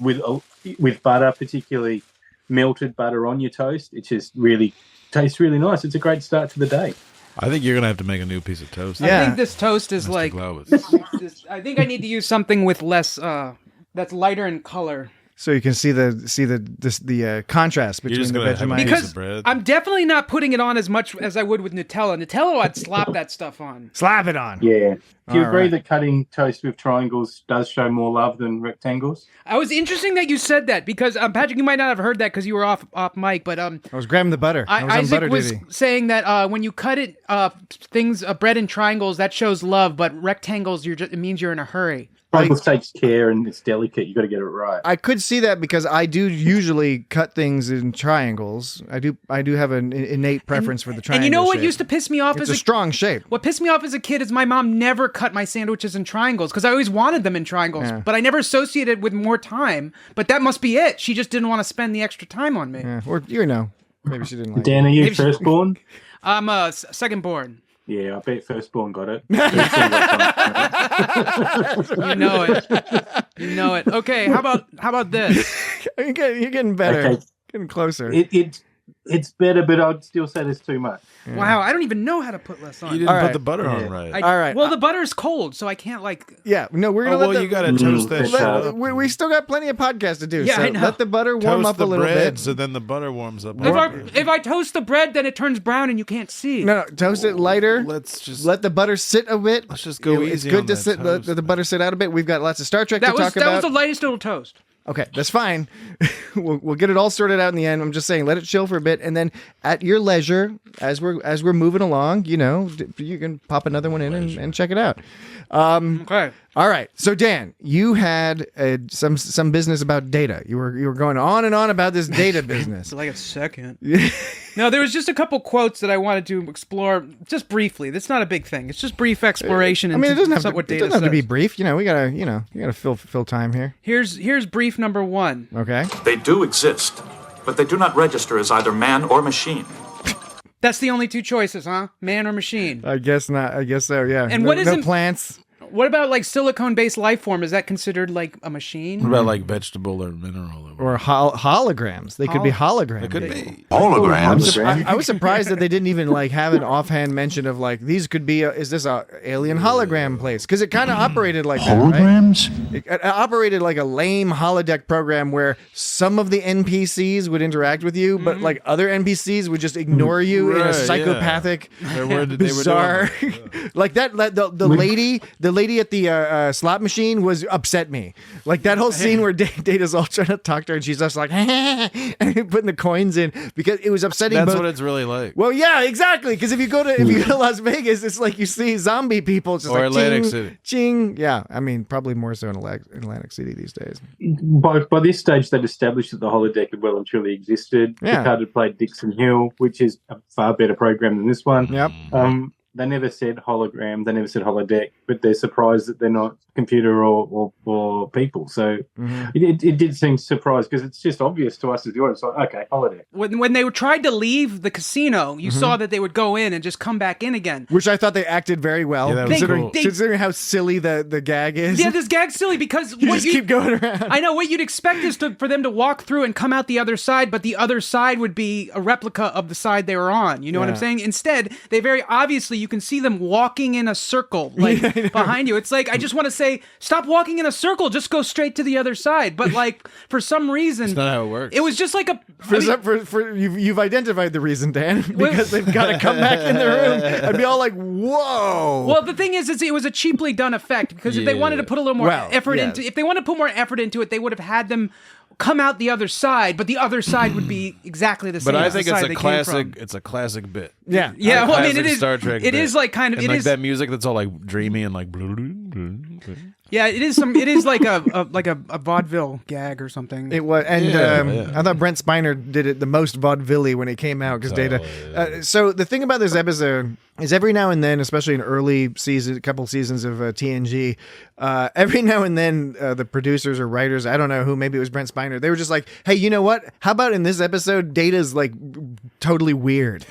with butter, particularly melted butter on your toast, it just really tastes really nice. It's a great start to the day. I think you're gonna have to make a new piece of toast. I think this toast is Mr. I think I need to use something with less that's lighter in color. So you can see the contrast between the Vegemite. Because I'm definitely not putting it on as much as I would with Nutella. Nutella, I'd slap that stuff on. Slap it on. Yeah. Do you agree that cutting toast with triangles does show more love than rectangles? I was interesting that you said that because Patrick, you might not have heard that because you were off mic, but I was grabbing the butter. Isaac was saying that when you cut it bread in triangles, that shows love, but rectangles, it means you're in a hurry. Triangles takes care and it's delicate. You got to get it right. I could see that because I do usually cut things in triangles. I do have an innate preference for the triangle. And you know what shape. used to piss me off It's a strong shape. What pissed me off as a kid is my mom never cut my sandwiches in triangles because I always wanted them in triangles, but I never associated it with more time. But that must be it. She just didn't want to spend the extra time on me. Yeah. Or maybe she didn't like Dan, it. are you firstborn? I'm second born. Yeah, I bet firstborn got it. You know it. Okay, how about this? You're getting better. Okay. Getting closer. It's better, but I'd still say there's too much. Yeah. Wow, I don't even know how to put less on. You didn't put the butter on right. All right. Well, the butter's cold, so I can't Yeah, no, we're gonna you gotta toast that shit up. We still got plenty of podcast to do. Yeah, so I know. let the butter warm up a little bit. So then the butter warms up. If I toast the bread, then it turns brown and you can't see. No, toast it lighter. Let's just let the butter sit a bit. Let's just go easy. It's good on to that let the butter sit out a bit. We've got lots of Star Trek to talk about. That was the lightest little toast. Okay, that's fine. We'll get it all sorted out in the end. I'm just saying, let it chill for a bit, and then at your leisure, as we're moving along, you can pop another one in and check it out. Okay. All right. So Dan, you had some business about data. You were going on and on about this data business. Like a second. No, there was just a couple quotes that I wanted to explore just briefly. That's not a big thing. It's just brief exploration. I mean, it doesn't have to be brief. We gotta fill time here. Here's brief number 1. Okay. They do exist, but they do not register as either man or machine. That's the only two choices, huh? Man or machine? I guess not. I guess so, yeah. And no plants? What about like silicone-based life form? Is that considered like a machine? What about like vegetable or mineral? Or holograms? They could be holograms. They could be holograms. I was surprised that they didn't even like have an offhand mention of like these could be. Is this a alien hologram place? Because it kind of operated like holograms. That, right? It operated like a lame holodeck program where some of the NPCs would interact with you, but like other NPCs would just ignore you in a psychopathic, bizarre. Like that. The lady at the slot machine was upset me. Like that whole scene where Data's all trying to talk to her and she's just like and putting the coins in because it was upsetting. That's what it's really like. Well, yeah, exactly. Because if you go to Las Vegas, it's like you see zombie people. It's just or like Atlantic ching, City. Ching. Yeah, I mean probably more so in Atlantic City these days. By this stage, they'd established that the holodeck had well and truly existed. Yeah. Picard had played Dixon Hill, which is a far better program than this one. Yep. They never said hologram. They never said holodeck, but they're surprised that they're not computer or people. So it did seem surprised because it's just obvious to us as the audience. Like, okay, holodeck. When they tried to leave the casino, you saw that they would go in and just come back in again. Which I thought they acted very well, considering how silly the gag is. Yeah, this gag's silly because you just keep going around. I know what you'd expect is for them to walk through and come out the other side, but the other side would be a replica of the side they were on. You know what I'm saying? Instead, they very obviously, you can see them walking in a circle behind you. It's like, I just want to say, stop walking in a circle, just go straight to the other side. But like, for some reason, that's not how it works. It was just like you've identified the reason, Dan, because they've got to come back in the room and be all like, whoa. Well, the thing is it was a cheaply done effect because if they wanted to put a little more effort into, if they wanted to put more effort into it, they would have had them come out the other side, but the other side would be exactly the same. But I as think the it's side a classic. It's a classic bit. Yeah, yeah. Well, I mean, it is Star Trek. It is like kind of. And it like is that music that's all like dreamy and like. Yeah, it is some. It is like a vaudeville gag or something. It was, and I thought Brent Spiner did it the most vaudeville when it came out because Data. So the thing about this episode is every now and then, especially in early season, a couple seasons of TNG, every now and then the producers or writers, I don't know who, maybe it was Brent Spiner, they were just like, hey, you know what? How about in this episode, Data's like totally weird.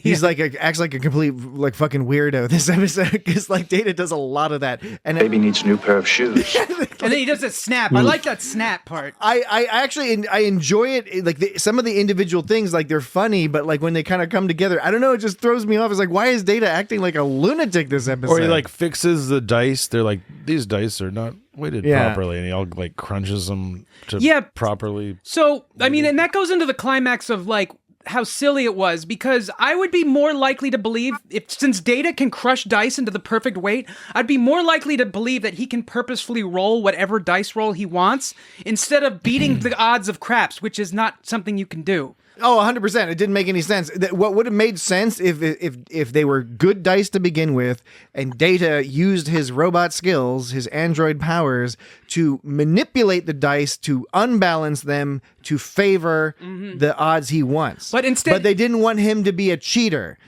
He's like acts like a complete like fucking weirdo this episode because like Data does a lot of that. And Baby needs a new pair of shoes. And then he does that snap. I like that snap part. I actually I enjoy it. Like some of the individual things, like they're funny, but like when they kind of come together, I don't know. It just throws me off. It's like, why is Data acting like a lunatic this episode? Or he like fixes the dice. They're like, these dice are not weighted properly, and he all like crunches them to properly. So I mean, and that goes into the climax of like how silly it was, because I would be more likely to believe, since Data can crush dice into the perfect weight, I'd be more likely to believe that he can purposefully roll whatever dice roll he wants instead of beating the odds of craps, which is not something you can do. Oh, 100%. It didn't make any sense. What would have made sense if they were good dice to begin with, and Data used his robot skills, his android powers, to manipulate the dice to unbalance them to favor the odds he wants. But they didn't want him to be a cheater.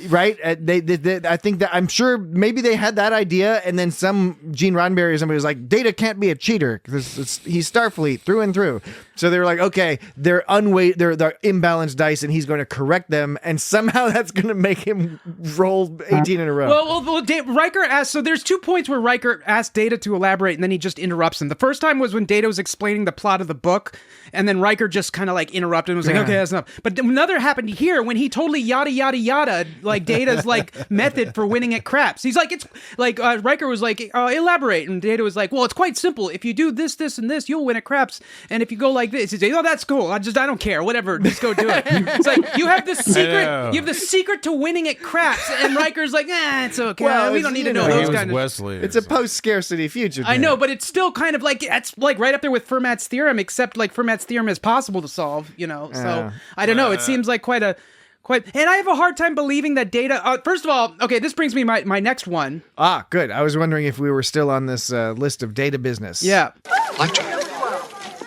Right? They I think that I'm sure maybe they had that idea, and then some Gene Roddenberry or somebody was like, Data can't be a cheater because he's Starfleet through and through. So they were like, okay, they're imbalanced dice, and he's going to correct them, and somehow that's going to make him roll 18 in a row. Well, Riker asked. So there's 2 points where Riker asked Data to elaborate, and then he just interrupts him. The first time was when Data was explaining the plot of the book, and then Riker just kind of like interrupted and was like, okay, that's enough. But another happened here when he totally yada yada yada like Data's like method for winning at craps. He's like, it's like Riker was like, elaborate, and Data was like, well, it's quite simple. If you do this, this, and this, you'll win at craps. And if you go like this, he's like, oh, that's cool. I don't care. Whatever, just go do it. It's like you have the secret. You have the secret to winning at craps, and Riker's like, it's okay. Well, we don't need to know those kind of. Wesley. It's a post-scarcity future. I know, but it's still kind of like it's like right up there with Fermat's theorem, except like Fermat's theorem is possible to solve. You know, so I don't know. It seems like quite, and I have a hard time believing that Data. First of all, okay, this brings me my next one. Ah, good. I was wondering if we were still on this list of Data business. Yeah. Blackjack.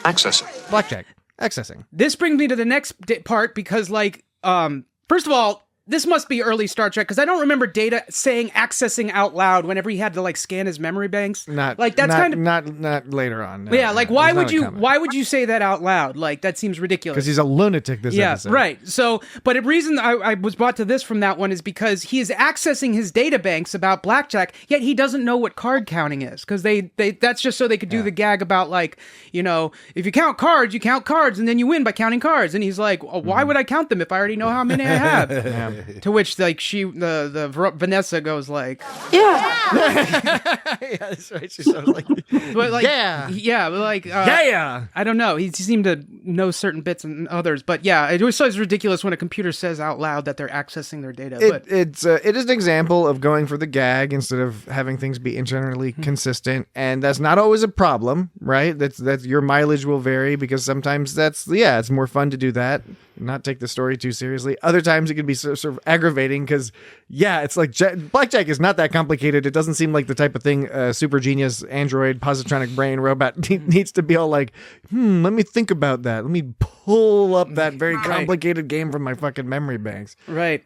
Accessing. Blackjack. Accessing. This brings me to the next part because, like, first of all, this must be early Star Trek because I don't remember Data saying accessing out loud whenever he had to like scan his memory banks. Not later on. No, yeah, like why would you say that out loud? Like that seems ridiculous. Because he's a lunatic. This episode. Right. So, but the reason I was brought to this from that one is because he is accessing his data banks about blackjack, yet he doesn't know what card counting is because they that's just so they could do the gag about like, you know, if you count cards, and then you win by counting cards. And he's like, why would I count them if I already know how many I have? To which like the Vanessa goes like, yeah, that's right. She sounds like, but like, but like, I don't know. He seemed to know certain bits and others, but yeah, it was so ridiculous when a computer says out loud that they're accessing their data. It is an example of going for the gag instead of having things be internally consistent, and that's not always a problem, right? That's your mileage will vary because sometimes it's more fun to do that, not take the story too seriously. Other times it can be sort of aggravating because it's like blackjack is not that complicated. It doesn't seem like the type of thing a super genius android positronic brain robot needs to be all like, let me think about that, let me pull up that very complicated game from my fucking memory banks. Right.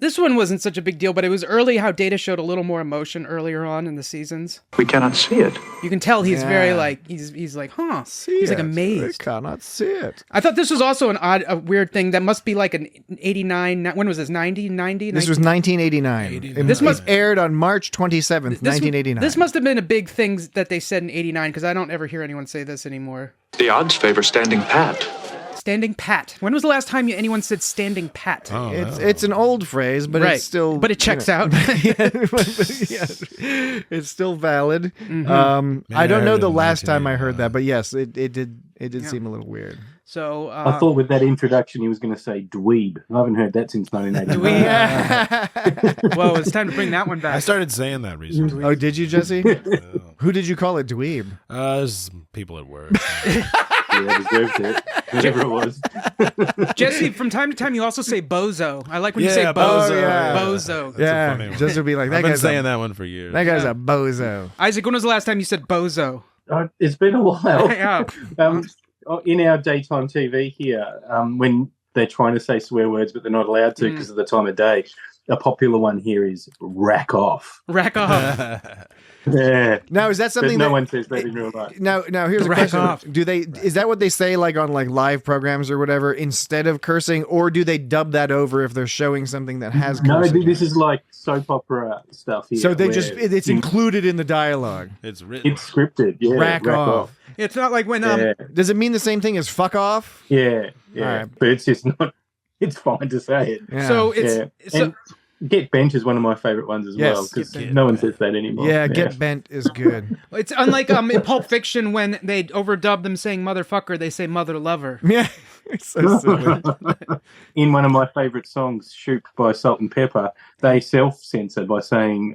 This one wasn't such a big deal, but it was early how Data showed a little more emotion earlier on in the seasons. We cannot see it. You can tell he's very like, he's like, he's like amazed. I cannot see it. I thought this was also a weird thing that must be like an 89, when was this, 90? This was 1989. This aired on March 27th, 1989. This must have been a big thing that they said in 89, because I don't ever hear anyone say this anymore. The odds favor standing pat. Standing pat. When was the last time anyone said standing pat? Oh, it's an old phrase, but it's still... But it checks out. It's still valid. Mm-hmm. I don't know the last time I heard that, but yes, it did seem a little weird. So I thought with that introduction he was going to say dweeb. I haven't heard that since 1989. Well, it's time to bring that one back. I started saying that recently. Oh, did you, Jesse? Who did you call it dweeb? People at work. I deserved it. Whatever it was. Jesse, from time to time, you also say bozo. I like when you say Yeah, bozo. bozo. Yeah. Bozo. That's a funny one. Just to be like, that I've been guy's saying that one for years. That guy's a bozo. Isaac, when was the last time you said bozo? It's been a while. Yeah. In our daytime TV here, when they're trying to say swear words but they're not allowed to because of the time of day, a popular one here is rack off. Rack off. Yeah. Now, is that something but no that one says that in real life? Now here's a Rack question: off. Is that what they say like on like live programs or whatever instead of cursing, or do they dub that over if they're showing something that has cursing? No, this is like soap opera stuff here. So they just it's included in the dialogue. It's written. It's scripted. Yeah, Rack off. It's not like when Does it mean the same thing as fuck off? Yeah. Right. But it's just not. It's fine to say it. Yeah. So it's And Get Bent is one of my favorite ones as well because no one says that anymore. Yeah, Get Bent is good. It's unlike in Pulp Fiction when they overdub them saying motherfucker, they say mother lover. Yeah, it's so silly. In one of my favorite songs, Shoop by Salt and Pepper, they self-censor by saying,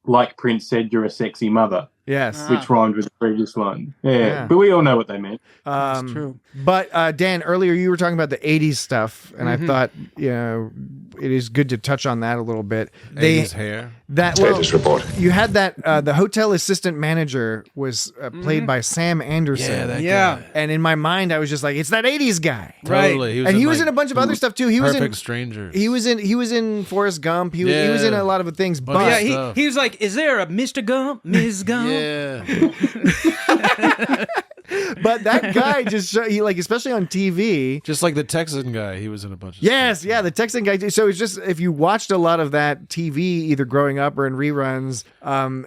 like Prince said, you're a sexy mother. Yes. Which rhymed with the previous one. Yeah. But we all know what they meant. That's true. But Dan, earlier you were talking about the 80s stuff, and I thought, it is good to touch on that a little bit. 80s hair. Status report. You had that, the hotel assistant manager was played by Sam Anderson. Yeah, that guy. And in my mind, I was just like, it's that 80s guy. Totally. He was in a bunch of other stuff too. He was Perfect in Strangers. He was in Forrest Gump. He was in a lot of things. But yeah, he was like, is there a Mr. Gump, Ms. Gump? Yeah. But that guy just especially on TV, just like the Texan guy, he was in a bunch of stuff. Yeah, the Texan guy. So it's just, if you watched a lot of that TV, either growing up or in reruns,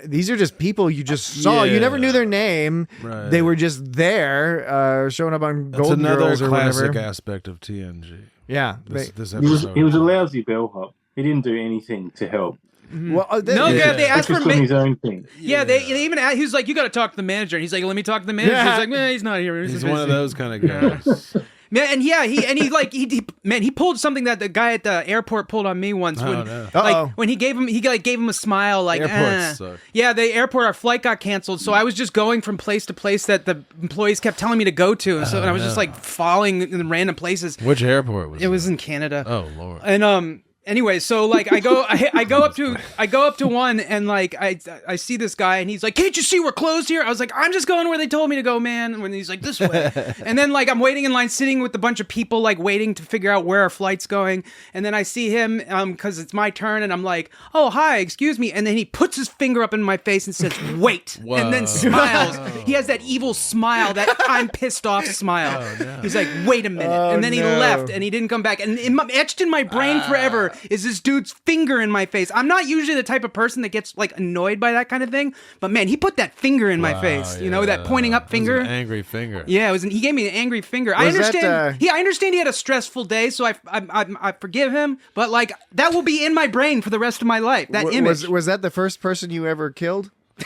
these are just people you just saw. You never knew their name. Right. They were just there, showing up on Golden Girls or whatever. That's another classic aspect of TNG. Yeah, this episode. He was a lousy bellhop. He didn't do anything to help. Well, they asked for his own thing. Yeah, they even he was like, you got to talk to the manager, and he's like, let me talk to the manager. He's like, man, he's not here. He's one of those kind of guys. Man, and he pulled something that the guy at the airport pulled on me once. When he gave him a smile, like, yeah, the airport, our flight got canceled, so I was just going from place to place that the employees kept telling me to go to, and I was just like falling in random places. Which airport was it? It was in Canada. Oh Lord. And anyway, so like I go up to one, and like I see this guy, and he's like, "Can't you see we're closed here?" I was like, "I'm just going where they told me to go, man." And when he's like, "This way," and then like I'm waiting in line, sitting with a bunch of people, like waiting to figure out where our flight's going, and then I see him because it's my turn, and I'm like, "Oh, hi, excuse me," and then he puts his finger up in my face and says, "Wait," and then smiles. He has that evil smile, that I'm pissed off smile. Oh, no. He's like, "Wait a minute," and then he left, and he didn't come back, and etched in my brain forever is this dude's finger in my face. I'm not usually the type of person that gets like annoyed by that kind of thing, but man, he put that finger in my face. You know, that pointing up finger. It was an angry finger. Yeah, he gave me an angry finger. I understand. I understand he had a stressful day, so I forgive him. But like that will be in my brain for the rest of my life. That image. Was that the first person you ever killed? You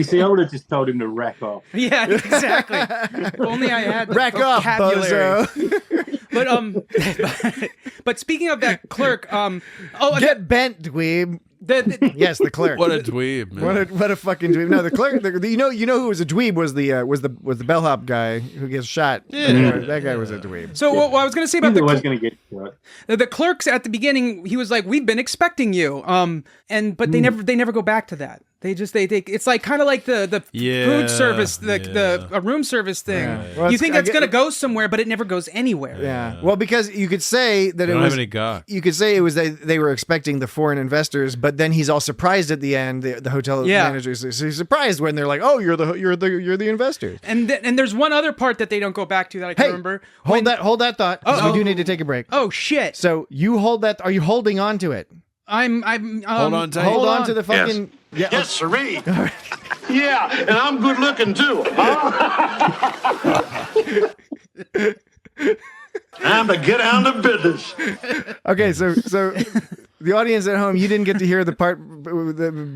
see, I would have just told him to rack off. Yeah, exactly. If only I had the rack vocabulary. Off, bozo. But speaking of that clerk, get bent, dweeb. Yes, the clerk. What a dweeb, man. What a fucking dweeb. No, the clerk. You know who was a dweeb was the bellhop guy who gets shot. Yeah. That guy was a dweeb. So what I was going to say about the clerks at the beginning, he was like, "We've been expecting you," but they never go back to that. They it's like kind of like the food service, the room service thing. Right. Well, you think that's going to go somewhere, but it never goes anywhere. Yeah. Well, because you could say that you could say it was they were expecting the foreign investors, but then he's all surprised at the end. The hotel manager is surprised when they're like, "Oh, you're the investors." And there's one other part that they don't go back to that I can remember. Hold that thought. We do need to take a break. Oh shit! So you hold that. Are you holding on to it? I'm hold on tight. Hold on to the fucking. Yes. Yes, sirree. Yeah, and I'm good looking too. Time to get down to business. Okay, so the audience at home, you didn't get to hear the part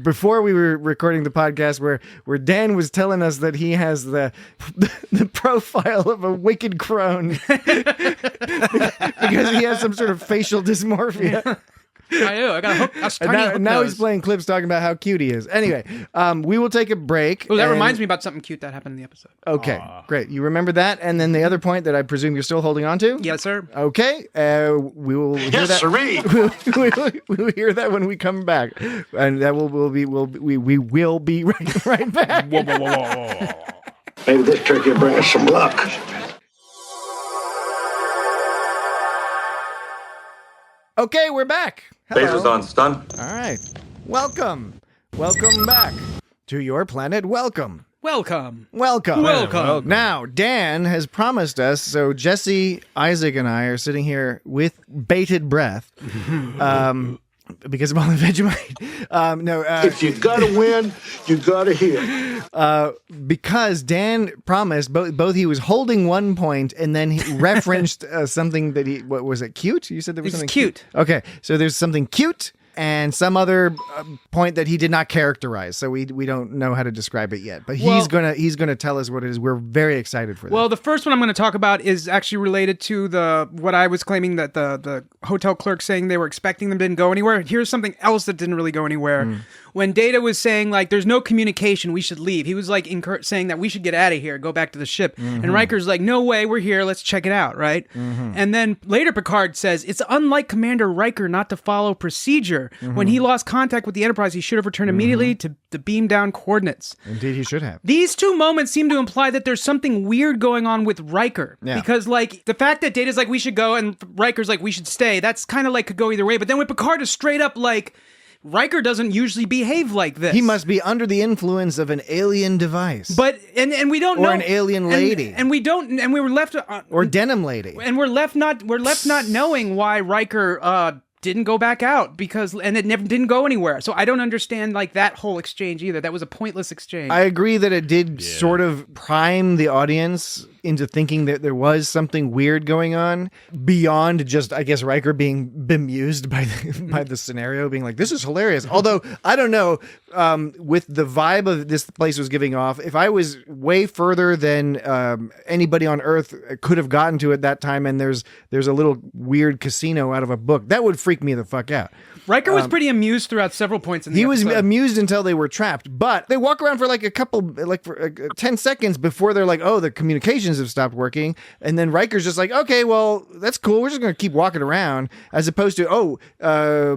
before we were recording the podcast where Dan was telling us that he has the profile of a wicked crone because he has some sort of facial dysmorphia. I do. I got a hook. A tiny hook now nose. he's playing clips talking about how cute he is. Anyway, we will take a break. Oh, that reminds me about something cute that happened in the episode. Okay, great. You remember that? And then the other point that I presume you're still holding on to? Yes, sir. Okay, we will hear Yes, that. sirree. We'll hear that when we come back, and that we will be right back. Maybe this trick will bring us some luck. Okay, we're back. Hello. Lasers on stun. All right. Welcome back to your planet. Welcome. Now, Dan has promised us, so Jesse, Isaac, and I are sitting here with bated breath because of all the Vegemite. If you gotta win, you gotta hit. Because Dan promised, both he was holding one point and then he referenced something that what was it, cute? You said there was something cute. Okay, so there's something cute and some other point that he did not characterize, so we don't know how to describe it yet. But he's gonna tell us what it is. We're very excited for that. Well, the first one I'm going to talk about is actually related to what I was claiming that the hotel clerk saying they were expecting them didn't go anywhere. Here's something else that didn't really go anywhere. When Data was saying like, "There's no communication, we should leave," he was like saying that we should get out of here, go back to the ship. And Riker's like, "No way, we're here. Let's check it out." Right? And then later Picard says, "It's unlike Commander Riker not to follow procedure. When he lost contact with the Enterprise, he should have returned immediately to beam down coordinates." Indeed, he should have. These two moments seem to imply that there's something weird going on with Riker. Yeah. Because, like, the fact that Data's like, we should go, and Riker's like, we should stay, that's kind of like could go either way. But then when Picard is straight up like, Riker doesn't usually behave like this. He must be under the influence of an alien device. But, and we don't know. Or an alien lady. And we don't, and we were left. Or denim lady. And we're left not knowing why Riker, didn't go back out and it never didn't go anywhere. So I don't understand like that whole exchange either. That was a pointless exchange. I agree that it did sort of prime the audience into thinking that there was something weird going on beyond just, I guess, Riker being bemused by the scenario, being like, this is hilarious. Although, I don't know, with the vibe of this place was giving off, if I was way further than anybody on Earth could have gotten to at that time, and there's a little weird casino out of a book, that would freak me the fuck out. Riker was pretty amused throughout several points in the episode. He was amused until they were trapped, but they walk around for like 10 seconds before they're like, oh, the communications have stopped working. And then Riker's just like, okay, well, that's cool. We're just going to keep walking around, as opposed to,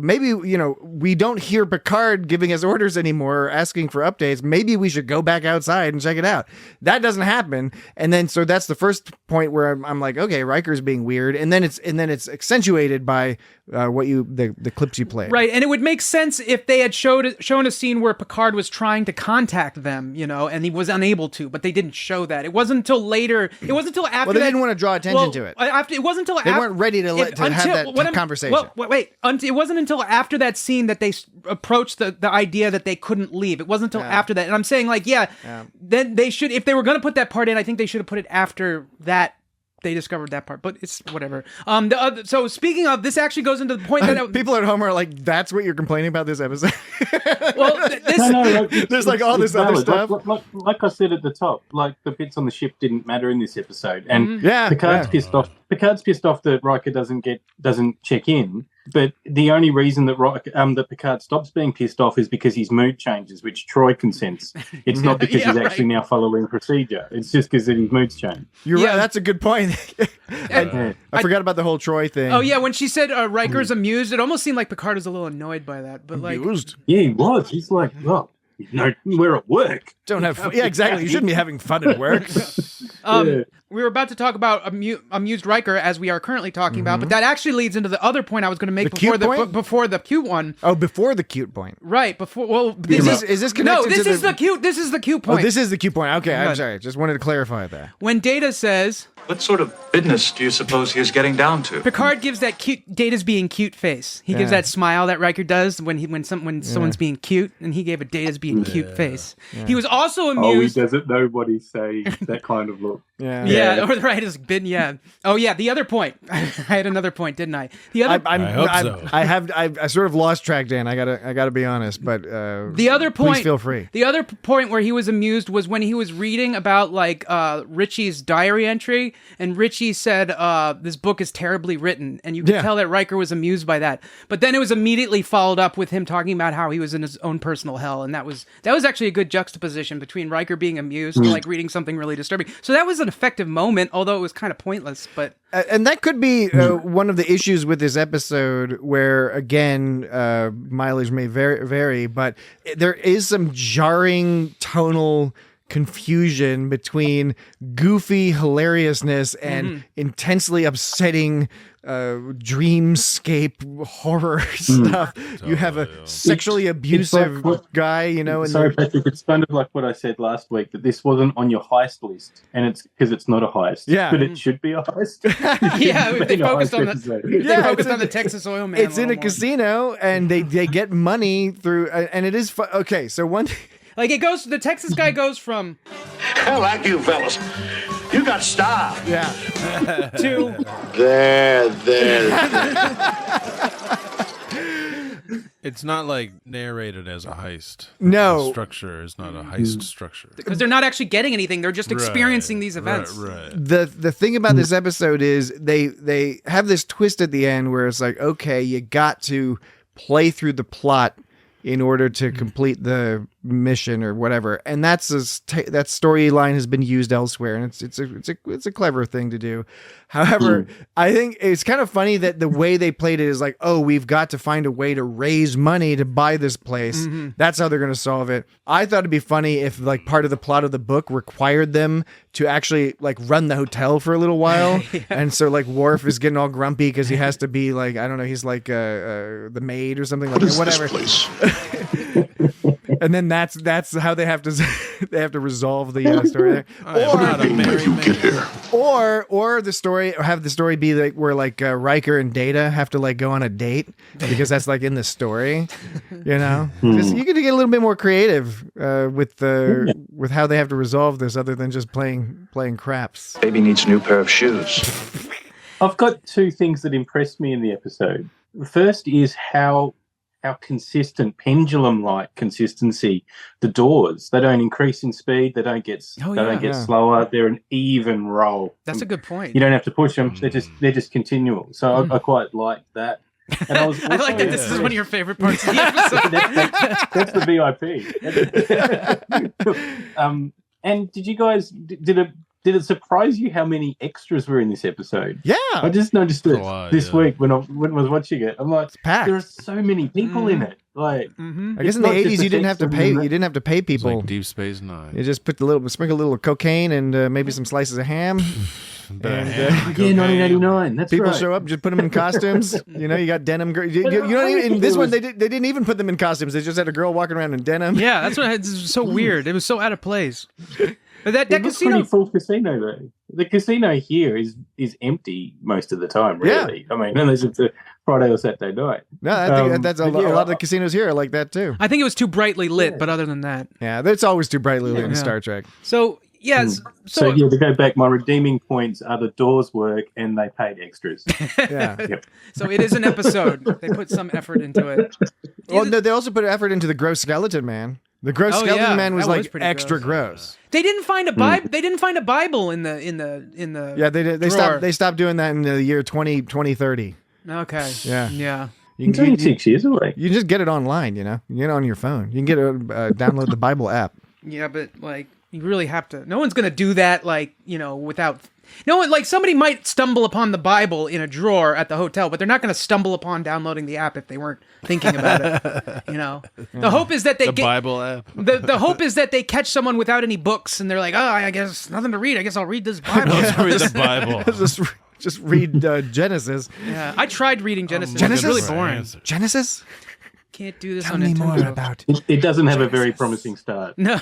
maybe, we don't hear Picard giving us orders anymore or asking for updates. Maybe we should go back outside and check it out. That doesn't happen. And then, so that's the first point where I'm like, okay, Riker's being weird. And then it's accentuated by the clips you play. Right, and it would make sense if they had shown a scene where Picard was trying to contact them, and he was unable to, but they didn't show that. It wasn't until later. It wasn't until after. Well, they didn't want to draw attention to it. It wasn't until they weren't ready to have that conversation. Well, wait. It wasn't until after that scene that they approached the idea that they couldn't leave. It wasn't until after that, and I'm saying then they should, if they were going to put that part in, I think they should have put it after that. They discovered that part, but it's whatever. So speaking of, this actually goes into the point that people at home are like, "That's what you're complaining about this episode." Well, there's like all this other stuff. Like I said at the top, like the bits on the ship didn't matter in this episode, and Picard's pissed off. Picard's pissed off that Riker doesn't check in. But the only reason that Picard stops being pissed off is because his mood changes, which Troy can sense. It's not because he's actually now following procedure. It's just because his mood's changed. You're right. That's a good point. I forgot about the whole Troy thing. Oh, yeah. When she said Riker's amused, it almost seemed like Picard was a little annoyed by that. But amused? Yeah, he was. He's like, well, we're at work. Don't have fun. Yeah, exactly. You shouldn't be having fun at work. We were about to talk about amused Riker, as we are currently talking about, but that actually leads into the other point I was going to make before the cute one. Oh, before the cute point. Right. Before. Well, is this connected? No, this is the cute. This is the cute point. Oh, this is the cute point. Okay, I'm sorry. Just wanted to clarify that. When Data says, "What sort of bidness do you suppose he is getting down to?" Picard gives that cute Data's being cute face. He gives that smile that Riker does when someone's being cute, and he gave a Data's being cute face. Yeah. He was also amused. Oh, he doesn't know what he's saying. That kind of look. Yeah. Yeah, or right is been Oh yeah, the other point. I had another point, didn't I? The other I hope so. I sort of lost track, Dan. I gotta be honest, but the other point. Please feel free. The other point where he was amused was when he was reading about like Richie's diary entry, and Richie said this book is terribly written, and you could tell that Riker was amused by that. But then it was immediately followed up with him talking about how he was in his own personal hell, and that was actually a good juxtaposition between Riker being amused and like reading something really disturbing. So that was an effective moment, although it was kind of pointless. But and that could be one of the issues with this episode, where again mileage may vary, but there is some jarring tonal confusion between goofy hilariousness and intensely upsetting dreamscape horror stuff. You have a sexually abusive guy, you know. Sorry, Patrick, it's kind of like what I said last week, that this wasn't on your heist list, and it's because it's not a heist. Yeah. But it should be a heist. They focused on the Texas Oil Man. It's in a casino, and they get money through, and it is okay. So one. Like it goes, the Texas guy goes from. I like you fellas. You got style. Yeah. To. There. It's not like narrated as a heist. No. The structure is not a heist structure. Because they're not actually getting anything. They're just experiencing these events. Right. The thing about this episode is they have this twist at the end where it's like, okay, you got to play through the plot in order to complete the mission or whatever, and that storyline has been used elsewhere, and it's a clever thing to do. However, I think it's kind of funny that the way they played it is like, oh, we've got to find a way to raise money to buy this place. That's how they're going to solve it. I thought it'd be funny if like part of the plot of the book required them to actually like run the hotel for a little while, and so like Worf is getting all grumpy because he has to be like, I don't know, he's like the maid or something like that, whatever. And then that's how they have to resolve the story there. Or the story, or have the story be like where like Riker and Data have to like go on a date because that's like in the story, you know. Just, you could get a little bit more creative with how they have to resolve this, other than just playing craps. Baby needs a new pair of shoes. I've got two things that impressed me in the episode. The first is how consistent, pendulum-like consistency the doors. They don't increase in speed. They don't get slower. They're an even roll. That's a good point. You don't have to push them. They're just continual. So I quite like that. And I was also, I like that this is one of your favorite parts of the episode. that's the VIP. And did you guys did it surprise you how many extras were in this episode? Yeah, I just noticed it this week when I was watching it. I'm like, there are so many people in it. Like, I guess in the 80s you didn't have to pay. You didn't have to pay people. It's like Deep Space Nine. You just sprinkle a little cocaine and maybe some slices of ham. And, 1989. That's people right. show up, just put them in costumes. You know, you got denim. You don't even, in this one, they didn't even put them in costumes. They just had a girl walking around in denim. Yeah, that's what. It's so weird. It was so out of place. But that casino, pretty full casino though. The casino here is empty most of the time. Really, I mean, unless it's a Friday or Saturday night. No, I think that's a lot of the casinos here are like that too. I think it was too brightly lit, but other than that, it's always too brightly lit in Star Trek. So yes, so to go back, my redeeming points are the doors work and they paid extras. So it is an episode. They put some effort into it. Well, no, they also put effort into the gross skeleton man. The gross skeleton man was like extra gross. They didn't find a Bible. They didn't find a Bible in the. Yeah, they did. They stopped doing that in the year 2030. Okay. Yeah. You can 26 years away. You can just get it online. You know, you get it on your phone. You can get it. Download the Bible app. Yeah, but like you really have to. No one's gonna do that. Like without. No one, like somebody might stumble upon the Bible in a drawer at the hotel, but they're not going to stumble upon downloading the app if they weren't thinking about it. The hope is that they get the Bible app. The hope is that they catch someone without any books, and they're like, "Oh, I guess nothing to read. I guess I'll read this Bible." Read the Bible. Just read Genesis. Yeah, I tried reading Genesis. Genesis? It's really boring. Genesis? Can't do this Tell on me Nintendo. more about It doesn't have a very promising start. No,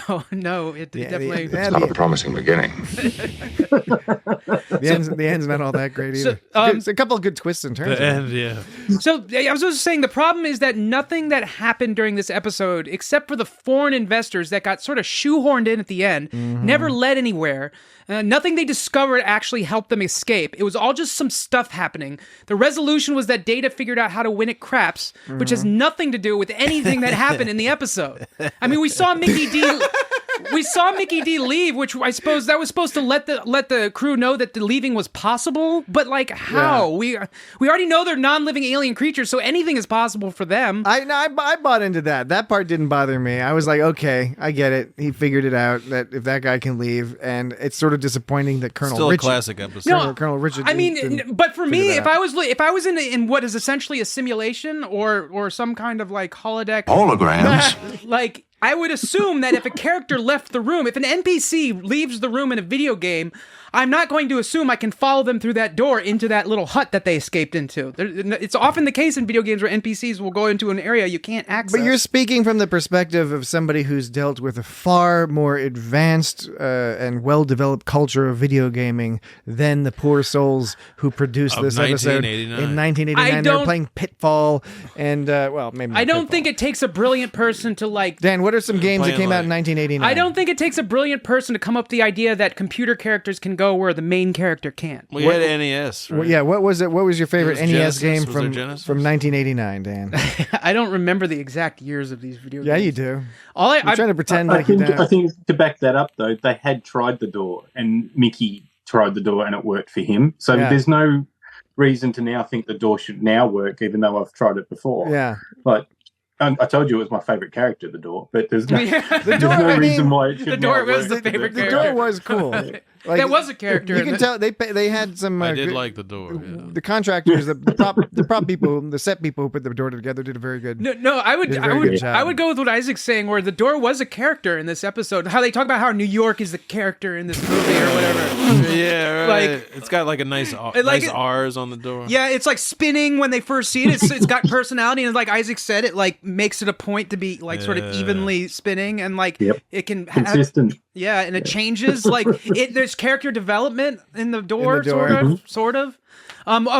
it definitely. It's not a promising beginning. The end's not all that great either. It's a couple of good twists and turns. The end, yeah. So I was just saying the problem is that nothing that happened during this episode, except for the foreign investors that got sort of shoehorned in at the end, never led anywhere. Nothing they discovered actually helped them escape. It was all just some stuff happening. The resolution was that Data figured out how to win at craps, which has nothing to do with anything that happened in the episode. I mean, we saw Mickey D leave, which I suppose that was supposed to let the crew know that the leaving was possible. But like, how? Yeah. We already know they're non-living alien creatures, so anything is possible for them. I bought into that. That part didn't bother me. I was like, okay, I get it. He figured it out that if that guy can leave, and it's sort of disappointing that Still a classic episode. No, Colonel Richard. I mean, but for me, if I was in what is essentially a simulation or some kind of like holodeck Holograms. like. I would assume that if a character left the room, if an NPC leaves the room in a video game, I'm not going to assume I can follow them through that door into that little hut that they escaped into. It's often the case in video games where NPCs will go into an area you can't access. But you're speaking from the perspective of somebody who's dealt with a far more advanced and well-developed culture of video gaming than the poor souls who produced this episode in 1989. They were playing Pitfall, and well, maybe not I don't Pitfall. think it takes a brilliant person to like... Dan, what are some games that came out in 1989? I don't think it takes a brilliant person to come up with the idea that computer characters can go where the main character can't. We had NES, right? Well, yeah, what was it? What was your favorite NES game Was from there Genesis? 1989, Dan? I don't remember the exact years of these video games. Yeah, you do. I'm trying to pretend I like you think, don't. I think to back that up, though, they had tried the door, and Mickey tried the door, and it worked for him. So there's no reason to now think the door should now work, even though I've tried it before. Yeah. But I told you it was my favorite character, the door, but there's no, The door, no reason why it should the door not was work. the favorite The character. door was cool. Like, that was a character. You can tell they had some. I did like the door. Yeah. The contractors, the prop people, the set people who put the door together did a very good. No, I would go with what Isaac's saying, where the door was a character in this episode. How they talk about how New York is the character in this movie or whatever. Yeah, right. Like it's got like a nice R's on the door. Yeah, it's like spinning when they first see it. It's got personality, and like Isaac said, it like makes it a point to be like sort of evenly spinning, and like it can have, consistent. Yeah, and it changes. Like there's character development in the door, sort of.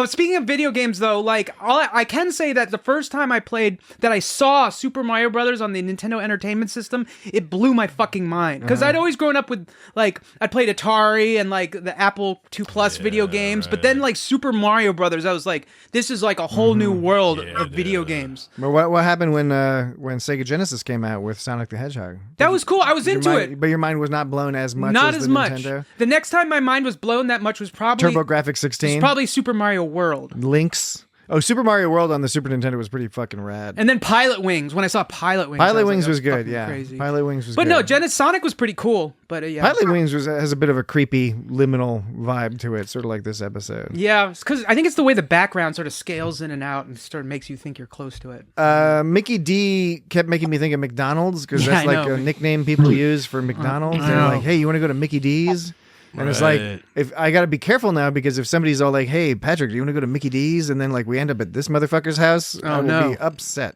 Speaking of video games, though, like I can say that the first time I saw Super Mario Brothers on the Nintendo Entertainment System, it blew my fucking mind. Because I'd always grown up with like I played Atari and like the Apple II Plus video games, but then like Super Mario Brothers, I was like, this is like a whole new world of video games. But what happened when Sega Genesis came out with Sonic the Hedgehog? That was cool. I was into it, but your mind was not blown as much. Not as as the much. Nintendo? The next time my mind was blown that much was probably TurboGrafx 16. It's probably Super Mario World. Lynx. Oh, Super Mario World on the Super Nintendo was pretty fucking rad. And then Pilot Wings. When I saw Pilot Wings, Pilot was Wings like, was good. Yeah, crazy. Pilot Wings was. But good. no, Genesis Sonic was pretty cool. But yeah, Pilot Wings has a bit of a creepy liminal vibe to it, sort of like this episode. Yeah, because I think it's the way the background sort of scales in and out and sort of makes you think you're close to it. Mickey D kept making me think of McDonald's because that's like a nickname people use for McDonald's. They're like, "Hey, you want to go to Mickey D's?" And it's like, if I got to be careful now because if somebody's all like, "Hey, Patrick, do you want to go to Mickey D's?" and then like we end up at this motherfucker's house, I will be upset.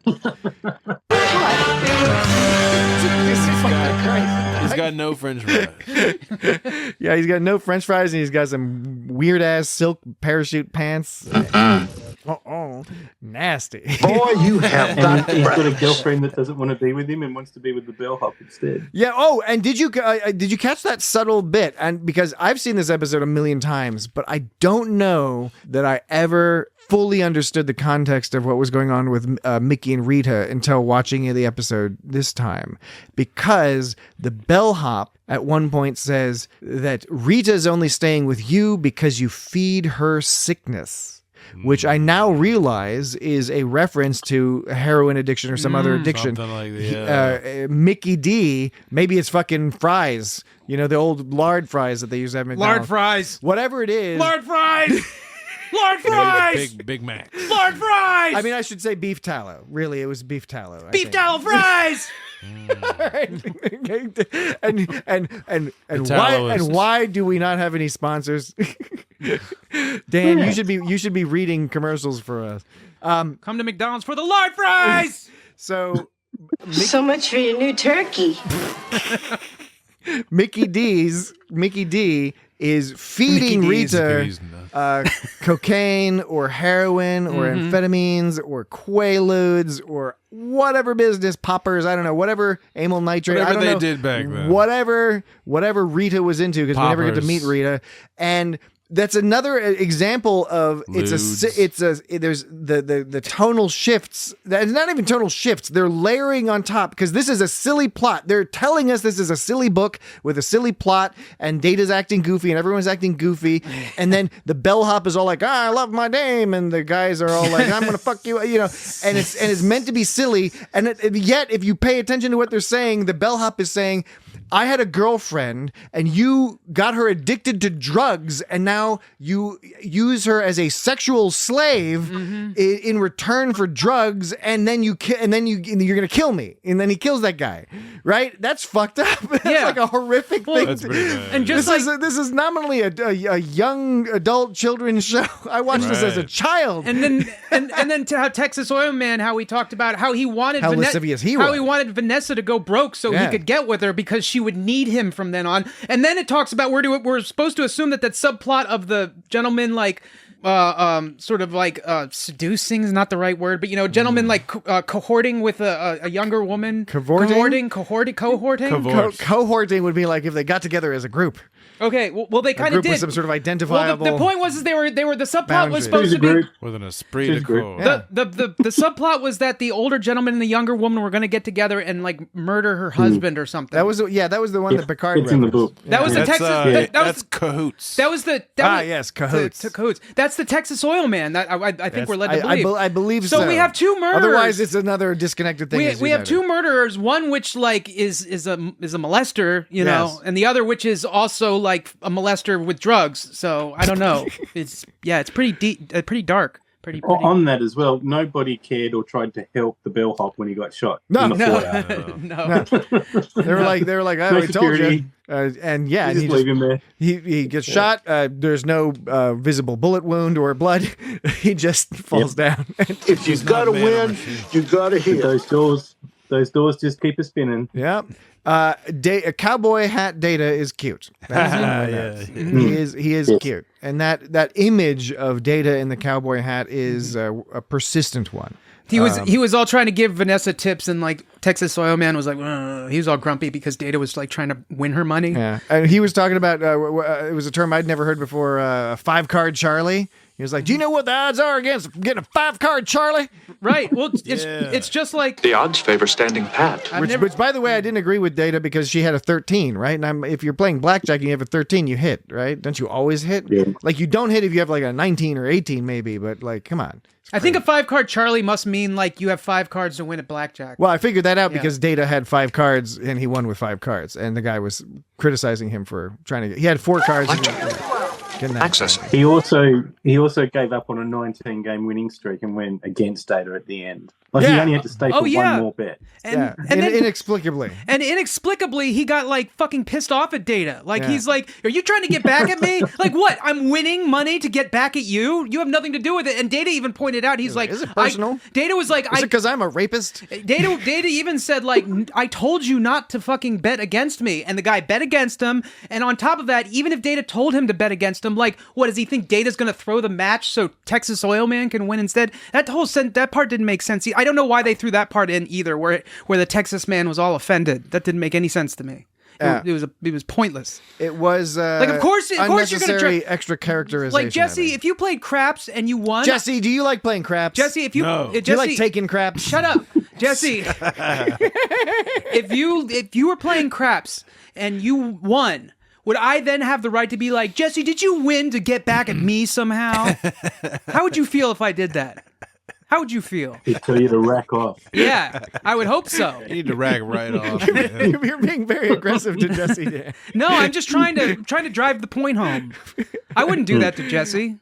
He's got no French fries. Yeah, he's got no French fries and he's got some weird ass silk parachute pants. Oh, nasty. Boy, you have got He's got a girlfriend that doesn't want to be with him and wants to be with the bellhop instead. Yeah. Oh, and did you catch that subtle bit? And because I've seen this episode a million times, but I don't know that I ever fully understood the context of what was going on with Mickey and Rita until watching the episode this time, because the bellhop at one point says that Rita's only staying with you because you feed her sickness. Which I now realize is a reference to heroin addiction or some other addiction. Something like that. Mickey D, maybe it's fucking fries. You know, the old lard fries that they used at McDonald's. Lard fries. Whatever it is. Lard fries. Lard fries. Big Mac. Lard fries. I mean, I should say beef tallow. Really, it was beef tallow. Beef tallow fries. and why do we not have any sponsors? Dan, you should be reading commercials for us. Come to McDonald's for the lard fries. So So much for your new turkey. Mickey D is feeding Rita cocaine or heroin or amphetamines or quaaludes or whatever business, poppers, I don't know, whatever, amyl nitrate. Whatever I don't they know, did back then. Whatever Rita was into, because we never get to meet Rita. And that's another example of there's the tonal shifts. It's not even tonal shifts. They're layering on top because this is a silly plot. They're telling us this is a silly book with a silly plot, and Data's acting goofy and everyone's acting goofy. And then the bellhop is all like, I love my dame, and the guys are all like, I'm gonna fuck you, and it's meant to be silly. And yet, if you pay attention to what they're saying, the bellhop is saying, I had a girlfriend and you got her addicted to drugs, and now you use her as a sexual slave in return for drugs, and then you're gonna kill me, and then he kills that guy, right? That's fucked up. That's like a horrific thing. That's pretty bad. And just this is nominally a young adult children's show. I watched this as a child, and then to how Texas Oil Man, how he talked about how he wanted how lascivious he how he wanted Vanessa to go broke so he could get with her because she would need him from then on. And then it talks about we're supposed to assume that subplot of the gentleman sort of like seducing is not the right word, but gentleman like cohorting with a younger woman. Cohorting would be like if they got together as a group. Okay, well they kind of did. With some sort of identifiable. Well, the point was they were the subplot was supposed to be with an esprit de corps. The subplot was that the older gentleman and the younger woman were going to get together and like murder her husband or something. That was the one that Picard read. It's in the book. That was the Texas. That's cahoots. That was the cahoots. Cahoots. That's the Texas Oil Man. That I think we're led to believe. I believe so. So we have two murderers. Otherwise, it's another disconnected thing. We have two murderers. One which like is a molester, know, and the other which is also like a molester with drugs. So I don't know. It's pretty deep, pretty dark. Pretty. On that as well, nobody cared or tried to help the bellhop when he got shot. No. They were like, oh, we told you. And just leave him there. He gets shot. There's no visible bullet wound or blood. He just falls down. If you gotta win, you gotta hit. Those doors just keep us spinning. Yeah. A cowboy hat Data is cute. He is cute, and that image of Data in the cowboy hat is a persistent one. He was all trying to give Vanessa tips, and like Texas Oil Man was like, he was all grumpy because Data was like trying to win her money. Yeah, and he was talking about it was a term I'd never heard before. 5-card Charlie. He was like, do you know what the odds are against getting a 5-card Charlie? Right. Well, it's just like the odds favor standing pat. Which, by the way, I didn't agree with Data because she had a 13, right? And if you're playing blackjack and you have a 13, you hit, right? Don't you always hit? Yeah. Like you don't hit if you have like a 19 or 18 maybe, but like, come on. I think a 5-card Charlie must mean like you have 5 cards to win at blackjack. Well, I figured that out because Data had 5 cards and he won with 5 cards, and the guy was criticizing him for trying to get. He had 4 cards. Access. He also gave up on a 19-game winning streak and went against Data at the end. Like he only had to stay for one more bet. And then, inexplicably. And inexplicably, he got like fucking pissed off at Data. Like he's like, "Are you trying to get back at me? Like what? I'm winning money to get back at you. You have nothing to do with it." And Data even pointed out, he's like, "Is it personal?" Data was like, "Is it because I'm a rapist?" Data even said like, "I told you not to fucking bet against me," and the guy bet against him. And on top of that, even if Data told him to bet against him, like, what does he think Data's going to throw the match so Texas Oil Man can win instead? That part didn't make sense. I don't know why they threw that part in either, where the Texas man was all offended. That didn't make any sense to me. It was pointless. It was like of course you're gonna extra characterization. Like Jesse, if you played craps and you won. Jesse, do you like playing craps? Jesse, if you do you like taking craps? Shut up, Jesse. if you were playing craps and you won, would I then have the right to be like, Jesse, did you win to get back at me somehow? How would you feel if I did that? How would you feel? He'd tell you to rack off. Yeah, I would hope so. You need to rack right off. You're being very aggressive to Jesse, Dan. No, I'm just trying to drive the point home. I wouldn't do that to Jesse.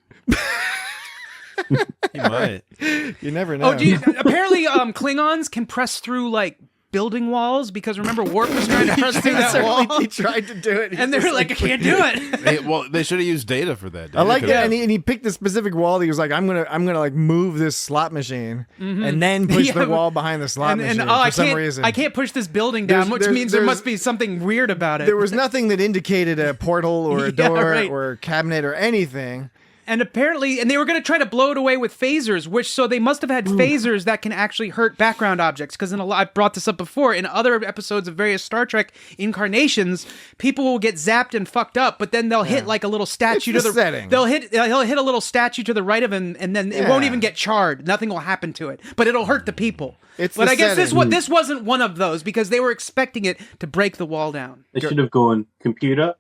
You might. You never know. Oh, apparently Klingons can press through like building walls because remember Worf was trying to press through that wall. He tried to do it, and they were like, "I can't do it." They should have used Data for that. I like that, and he picked a specific wall. He was like, "I'm gonna like move this slot machine, and then push the wall behind the slot machine for some reason. I can't push this building down, which means there must be something weird about it." There was nothing that indicated a portal or a door or a cabinet or anything. And apparently, and they were going to try to blow it away with phasers, so they must have had phasers that can actually hurt background objects. Because I've brought this up before, in other episodes of various Star Trek incarnations, people will get zapped and fucked up, but then they'll hit like a little statue to the setting. He'll hit a little statue to the right of him, and then it won't even get charred. Nothing will happen to it, but it'll hurt the people. But I guess this wasn't one of those because they were expecting it to break the wall down. They should have gone computer.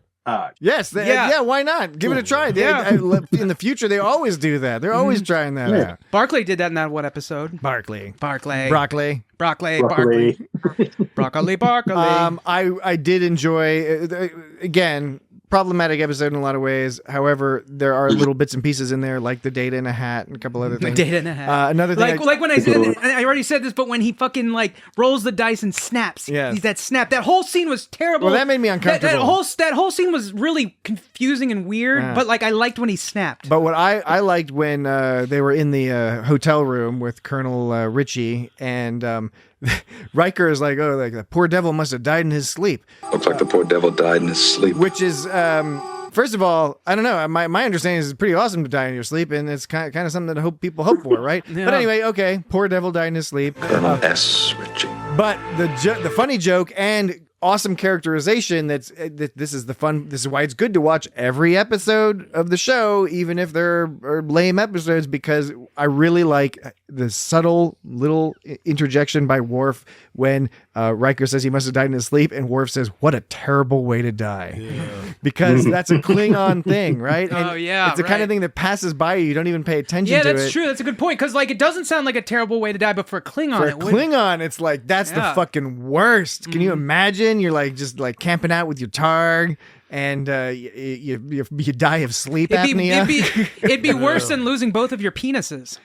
Yes, why not? Give it a try. In the future, they always do that. They're always trying that out. Barclay did that in that one episode. Broccoli. Broccoli. I did enjoy, again, problematic episode in a lot of ways. However, there are little bits and pieces in there, like the data in a hat and a couple other things. Data in a hat. Another thing, like when I already said this, but when he fucking like rolls the dice and snaps, that snap. That whole scene was terrible. Well, that made me uncomfortable. That whole scene was really confusing and weird. But like I liked when he snapped. But what I liked when they were in the hotel room with Colonel Ritchie and. Riker is like, the poor devil must have died in his sleep. Looks like the poor devil died in his sleep. Which is, first of all, I don't know. My understanding is it's pretty awesome to die in your sleep, and it's kind of something that people hope for, right? Yeah. But anyway, okay, poor devil died in his sleep. Colonel S. Ritchie. But the funny joke and awesome characterization this is why it's good to watch every episode of the show, even if they're lame episodes, because I really like the subtle little interjection by Worf when Riker says he must have died in his sleep, and Worf says, "What a terrible way to die," because that's a Klingon thing, right? And it's the kind of thing that passes by you don't even pay attention to it. Yeah, that's true. That's a good point, because like it doesn't sound like a terrible way to die, but for a Klingon, it's like that's the fucking worst. Can you imagine? You're like just like camping out with your targ, and you die of sleep apnea. It'd be worse than losing both of your penises.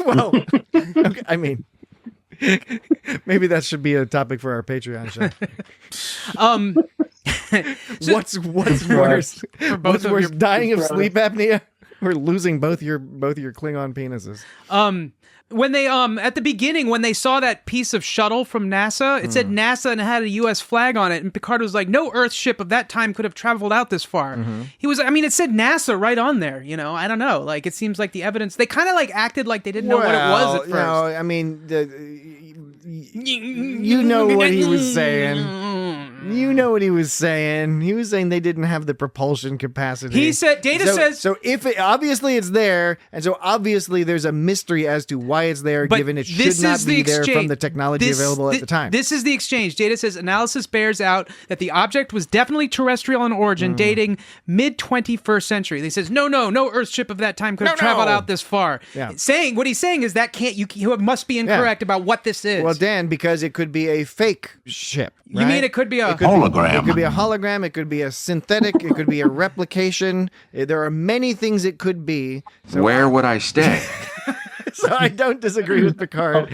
Well, okay, I mean, maybe that should be a topic for our Patreon show. What's worse? What's worse, dying of sleep apnea or losing both your Klingon penises? When they at the beginning when they saw that piece of shuttle from NASA, it said NASA and it had a U.S. flag on it, and Picard was like, "No Earth ship of that time could have traveled out this far." It said NASA right on there. I don't know. Like it seems like the evidence they kind of like acted like they didn't know what it was at first. No, I mean, you know what he was saying. You know what he was saying. He was saying they didn't have the propulsion capacity. He said, Data says... So if obviously it's there, and so obviously there's a mystery as to why it's there, given it should not be there from the technology available at the time. This is the exchange. Data says, analysis bears out that the object was definitely terrestrial in origin, dating mid-21st century. They says, no Earth ship of that time could have traveled out this far. Yeah. What he's saying is that you must be incorrect about what this is. Well, Dan, because it could be a fake ship. Right? You mean it could be a hologram? It could be a hologram. It could be a synthetic. It could be a replication. There are many things it could be. So Where would I stay? So I don't disagree with Picard.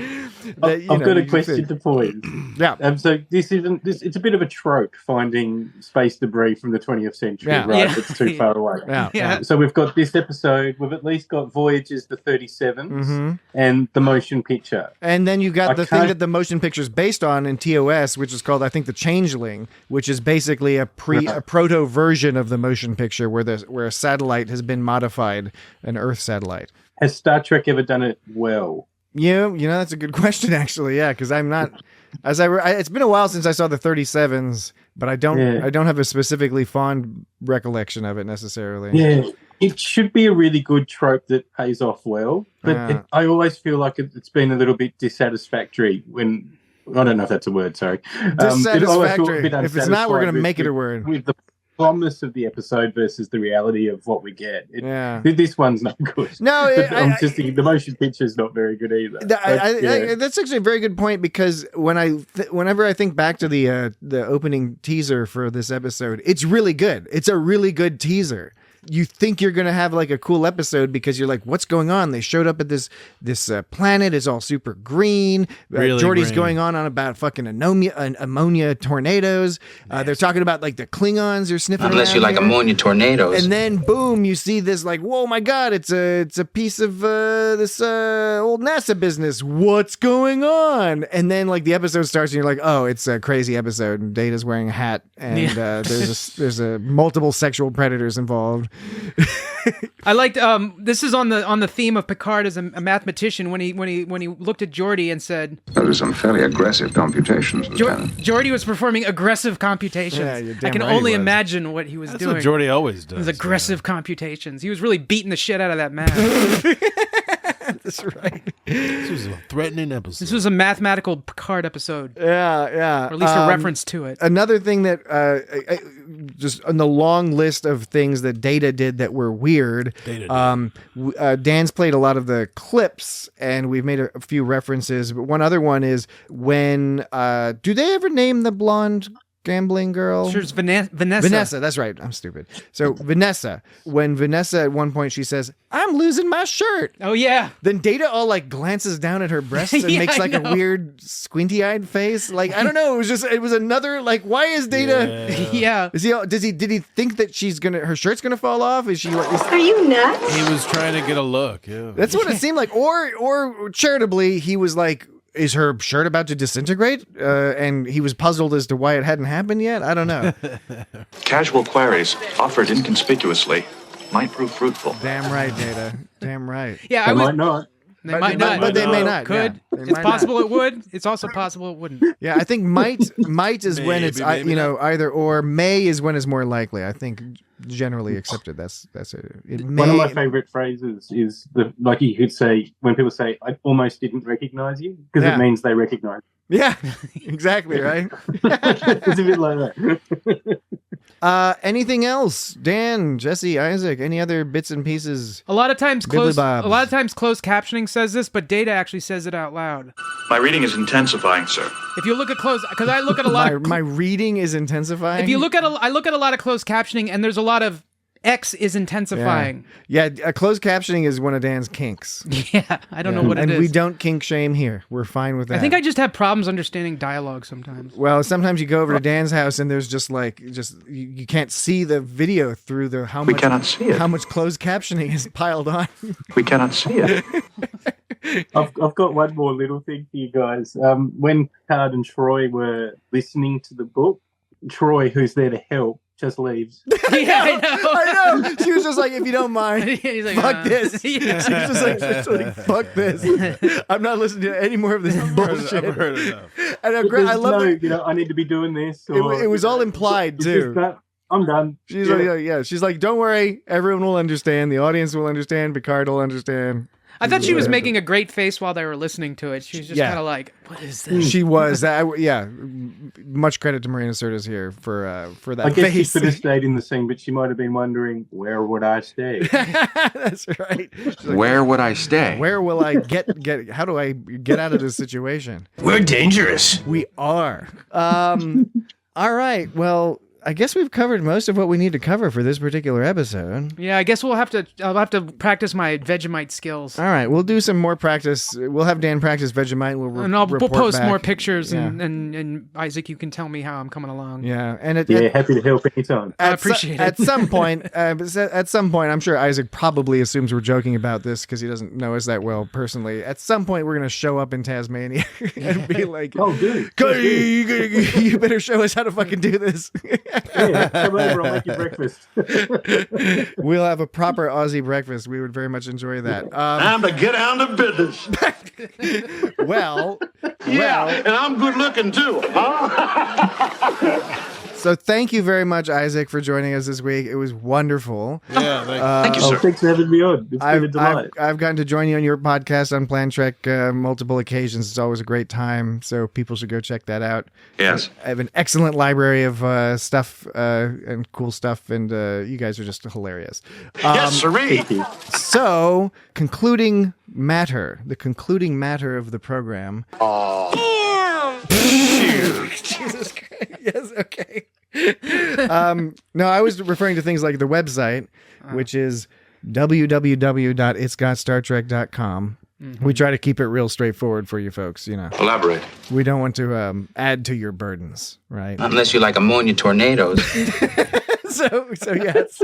I've got a question to point. Yeah. So this isn't. It's a bit of a trope finding space debris from the 20th century, right? It's too far away. Yeah. So we've got this episode. We've at least got Voyager's the 37s and the motion picture. And then you got the thing that the motion picture is based on in TOS, which is called, I think, the Changeling, which is basically a proto version of the motion picture where a satellite has been modified, an Earth satellite. Has Star Trek ever done it well? Yeah, that's a good question, actually. Yeah, because I'm not. It's been a while since I saw the 37s, but I don't have a specifically fond recollection of it necessarily. Yeah, it should be a really good trope that pays off well, but I always feel like it's been a little bit dissatisfactory when. I don't know if that's a word. Sorry, dissatisfactory. If it's not, we're going to make it a word. With the promise of the episode versus the reality of what we get. This one's not good. No, I'm just thinking the motion picture is not very good either. That's actually a very good point, because whenever I think back to the opening teaser for this episode, it's really good. It's a really good teaser. you think you're going to have like a cool episode because you're like, what's going on? They showed up at this planet. It's all super green. Really Jordy's green. going on about fucking ammonia tornadoes. They're talking about like the Klingons are sniffing Unless you around like here. ammonia tornadoes. And then boom, you see this like, whoa, my God, it's a piece of this old NASA business. What's going on? And then like the episode starts and you're like, oh, it's a crazy episode. And Data's wearing a hat and there's a multiple sexual predators involved. I liked this is on the theme of Picard as a mathematician when he looked at Geordi and said, Those are some fairly aggressive computations, Lieutenant. Geordi was performing aggressive computations. Yeah, you're damn I can right he only was. imagine what he was That's doing. what Geordi always does. It was aggressive computations. He was really beating the shit out of that math. That's right. This was a threatening episode. This was a mathematical Picard episode. Yeah. Or at least a reference to it. Another thing that just on the long list of things that Data did that were weird, Dan's played a lot of the clips and we've made a few references, but one other one is when do they ever name the blonde gambling girl? Sure, it's Vanessa. Vanessa, that's right. I'm stupid. So Vanessa, when Vanessa at one point she says, "I'm losing my shirt." Oh yeah. Then Data all like glances down at her breasts and Yeah, makes like I a know. weird squinty-eyed face. Like I don't know. It was another like. Why is Data? Yeah. Did he think that her shirt's gonna fall off? Is she? Are you nuts? He was trying to get a look. Yeah. That's what it seemed like. Or charitably, he was like, is her shirt about to disintegrate? And he was puzzled as to why it hadn't happened yet. I don't know. Casual queries offered inconspicuously might prove fruitful. Damn right, Data. Damn right. Yeah, They might not. They might not. But they may not. Could. Yeah. They It's might possible it would. It's also possible it wouldn't. Yeah, I think might is when it's Maybe not. either or. May is when it's more likely. I think generally accepted. That's it. One of my favorite phrases is like you could say when people say, "I almost didn't recognize you," because Yeah. it means they recognize. Yeah, exactly right. It's a bit like that. Anything else, Dan, Jesse, Isaac? Any other bits and pieces? A lot of times Bibbly closed bobs. closed captioning says this, but Data actually says it out loud. My reading is intensifying, sir. If you look at because I look at a lot of My reading is intensifying. if you look at I look at a lot of closed captioning and there's a lot of X is intensifying. Yeah, closed captioning is one of Dan's kinks. Yeah, I don't know what it and is. we don't kink shame here. We're fine with that. I think I just have problems understanding dialogue sometimes. Well, sometimes you go over to Dan's house and there's just you can't see the video through We cannot see it. how much closed captioning is piled on. We cannot see it. I've got one more little thing for you guys. When Picard and Troy were listening to the book, Troy, who's there to help, just leaves. Yeah, I know. I know. She was just like, if you don't mind, He's like, fuck this. Yeah. She was just like, fuck this. I'm not listening to any more of this bullshit. I've heard enough. And There's I love no, I need to be doing this. Or, it was all implied it's just too. that, I'm done. She's like, yeah. She's like, don't worry, everyone will understand. The audience will understand. Picard will understand. I thought she was making a great face while they were listening to it. She was just kind of like, "What is this?" She was. Much credit to Marina Sirtis here for that I guess face. she could have stayed in the scene, but she might have been wondering, where would I stay? That's right. She's like, Where would I stay? where will I get? How do I get out of this situation? We're dangerous. We are. All right. Well, I guess we've covered most of what we need to cover for this particular episode. Yeah, I guess I'll have to practice my Vegemite skills. All right, we'll do some more practice. We'll have Dan practice Vegemite. And we'll We'll post back. more pictures, Yeah. and Isaac, you can tell me how I'm coming along. Yeah, and happy to help anytime. I appreciate it. At some point, I'm sure Isaac probably assumes we're joking about this because he doesn't know us that well personally. At some point, we're gonna show up in Tasmania and be like, "Oh, good. You better show us how to fucking do this." Yeah, come over, I'll make you breakfast. We'll have a proper Aussie breakfast. We would very much enjoy that. Time to get down to business. Well, and I'm good looking too. Huh? so thank you very much, Isaac, for joining us this week. It was wonderful. Yeah, Thank you, sir. Thanks for having me on. It's been a delight. I've gotten to join you on your podcast on Plan Trek multiple occasions. It's always a great time, so people should go check that out. Yes. I have an excellent library of stuff and cool stuff, and you guys are just hilarious. Yes, sirree. So, the concluding matter of the program. Damn! Jesus Christ. Yes, okay. No, I was referring to things like the website, which is www.itsgotstartrek.com. We try to keep it real straightforward for you folks, you know. Elaborate. We don't want to add to your burdens, right? Unless you like ammonia tornadoes. So yes,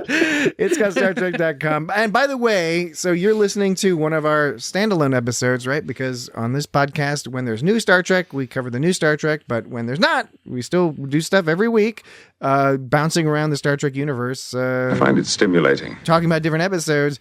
it's got StarTrek.com. And by the way, so you're listening to one of our standalone episodes, right? Because on this podcast, when there's new Star Trek, we cover the new Star Trek. But when there's not, we still do stuff every week, bouncing around the Star Trek universe. I find it stimulating. Talking about different episodes.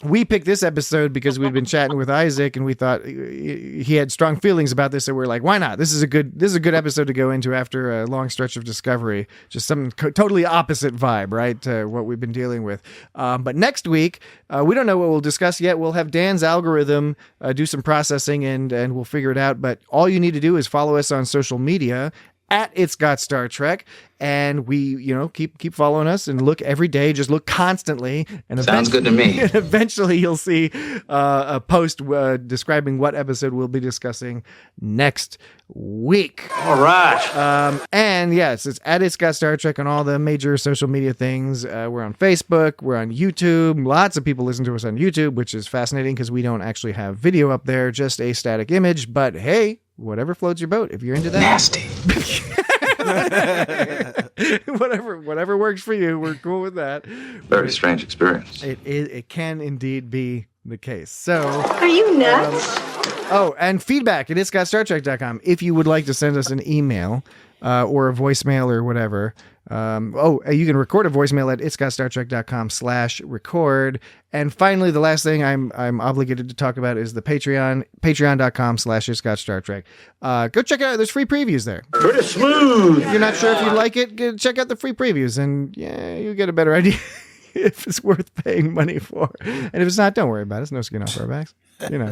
We picked this episode because we'd been chatting with Isaac and we thought he had strong feelings about this. So we're like, why not? This is a good episode to go into after a long stretch of Discovery. Just some totally opposite vibe, right? What we've been dealing with. But next week, we don't know what we'll discuss yet. We'll have Dan's algorithm do some processing and we'll figure it out. But all you need to do is follow us on social media at It's Got Star Trek, and we, keep following us and look every day, just look constantly. And sounds good to me. And eventually you'll see a post describing what episode we'll be discussing next week. All right. And yes, it's at It's Got Star Trek on all the major social media things. We're on Facebook, we're on YouTube. Lots of people listen to us on YouTube, which is fascinating because we don't actually have video up there, just a static image. But hey, whatever floats your boat. If you're into that, nasty. whatever works for you, we're cool with that. Very strange experience. It can indeed be the case. So, Are you nuts? And feedback at itsgotstartrek.com if you would like to send us an email or a voicemail or whatever. You can record a voicemail at itsgotstartrek.com/record. And finally, the last thing I'm obligated to talk about is the Patreon, patreon.com/itsgotstartrek. Go check it out. There's free previews there. Pretty smooth. If you're not sure if you like it, check out the free previews and you get a better idea if it's worth paying money for. And if it's not, don't worry about it. It's no skin off our backs.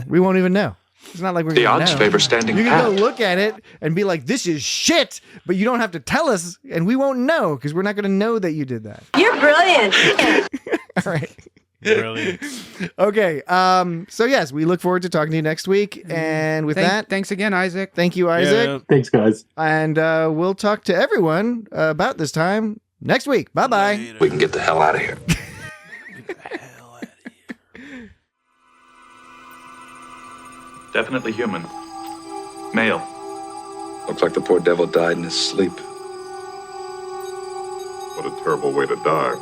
We won't even know. It's not like we're The gonna odds know. favor standing You can pat. go look at it and be like, this is shit, but you don't have to tell us, and we won't know because we're not going to know that you did that. You're brilliant. All right. Brilliant. Okay. So yes, we look forward to talking to you next week. And with that, thanks again, Isaac. thank you, Isaac. Yeah. Thanks, guys. And we'll talk to everyone about this time next week. Bye-bye. We can get the hell out of here. Definitely human. Male. Looks like the poor devil died in his sleep. What a terrible way to die.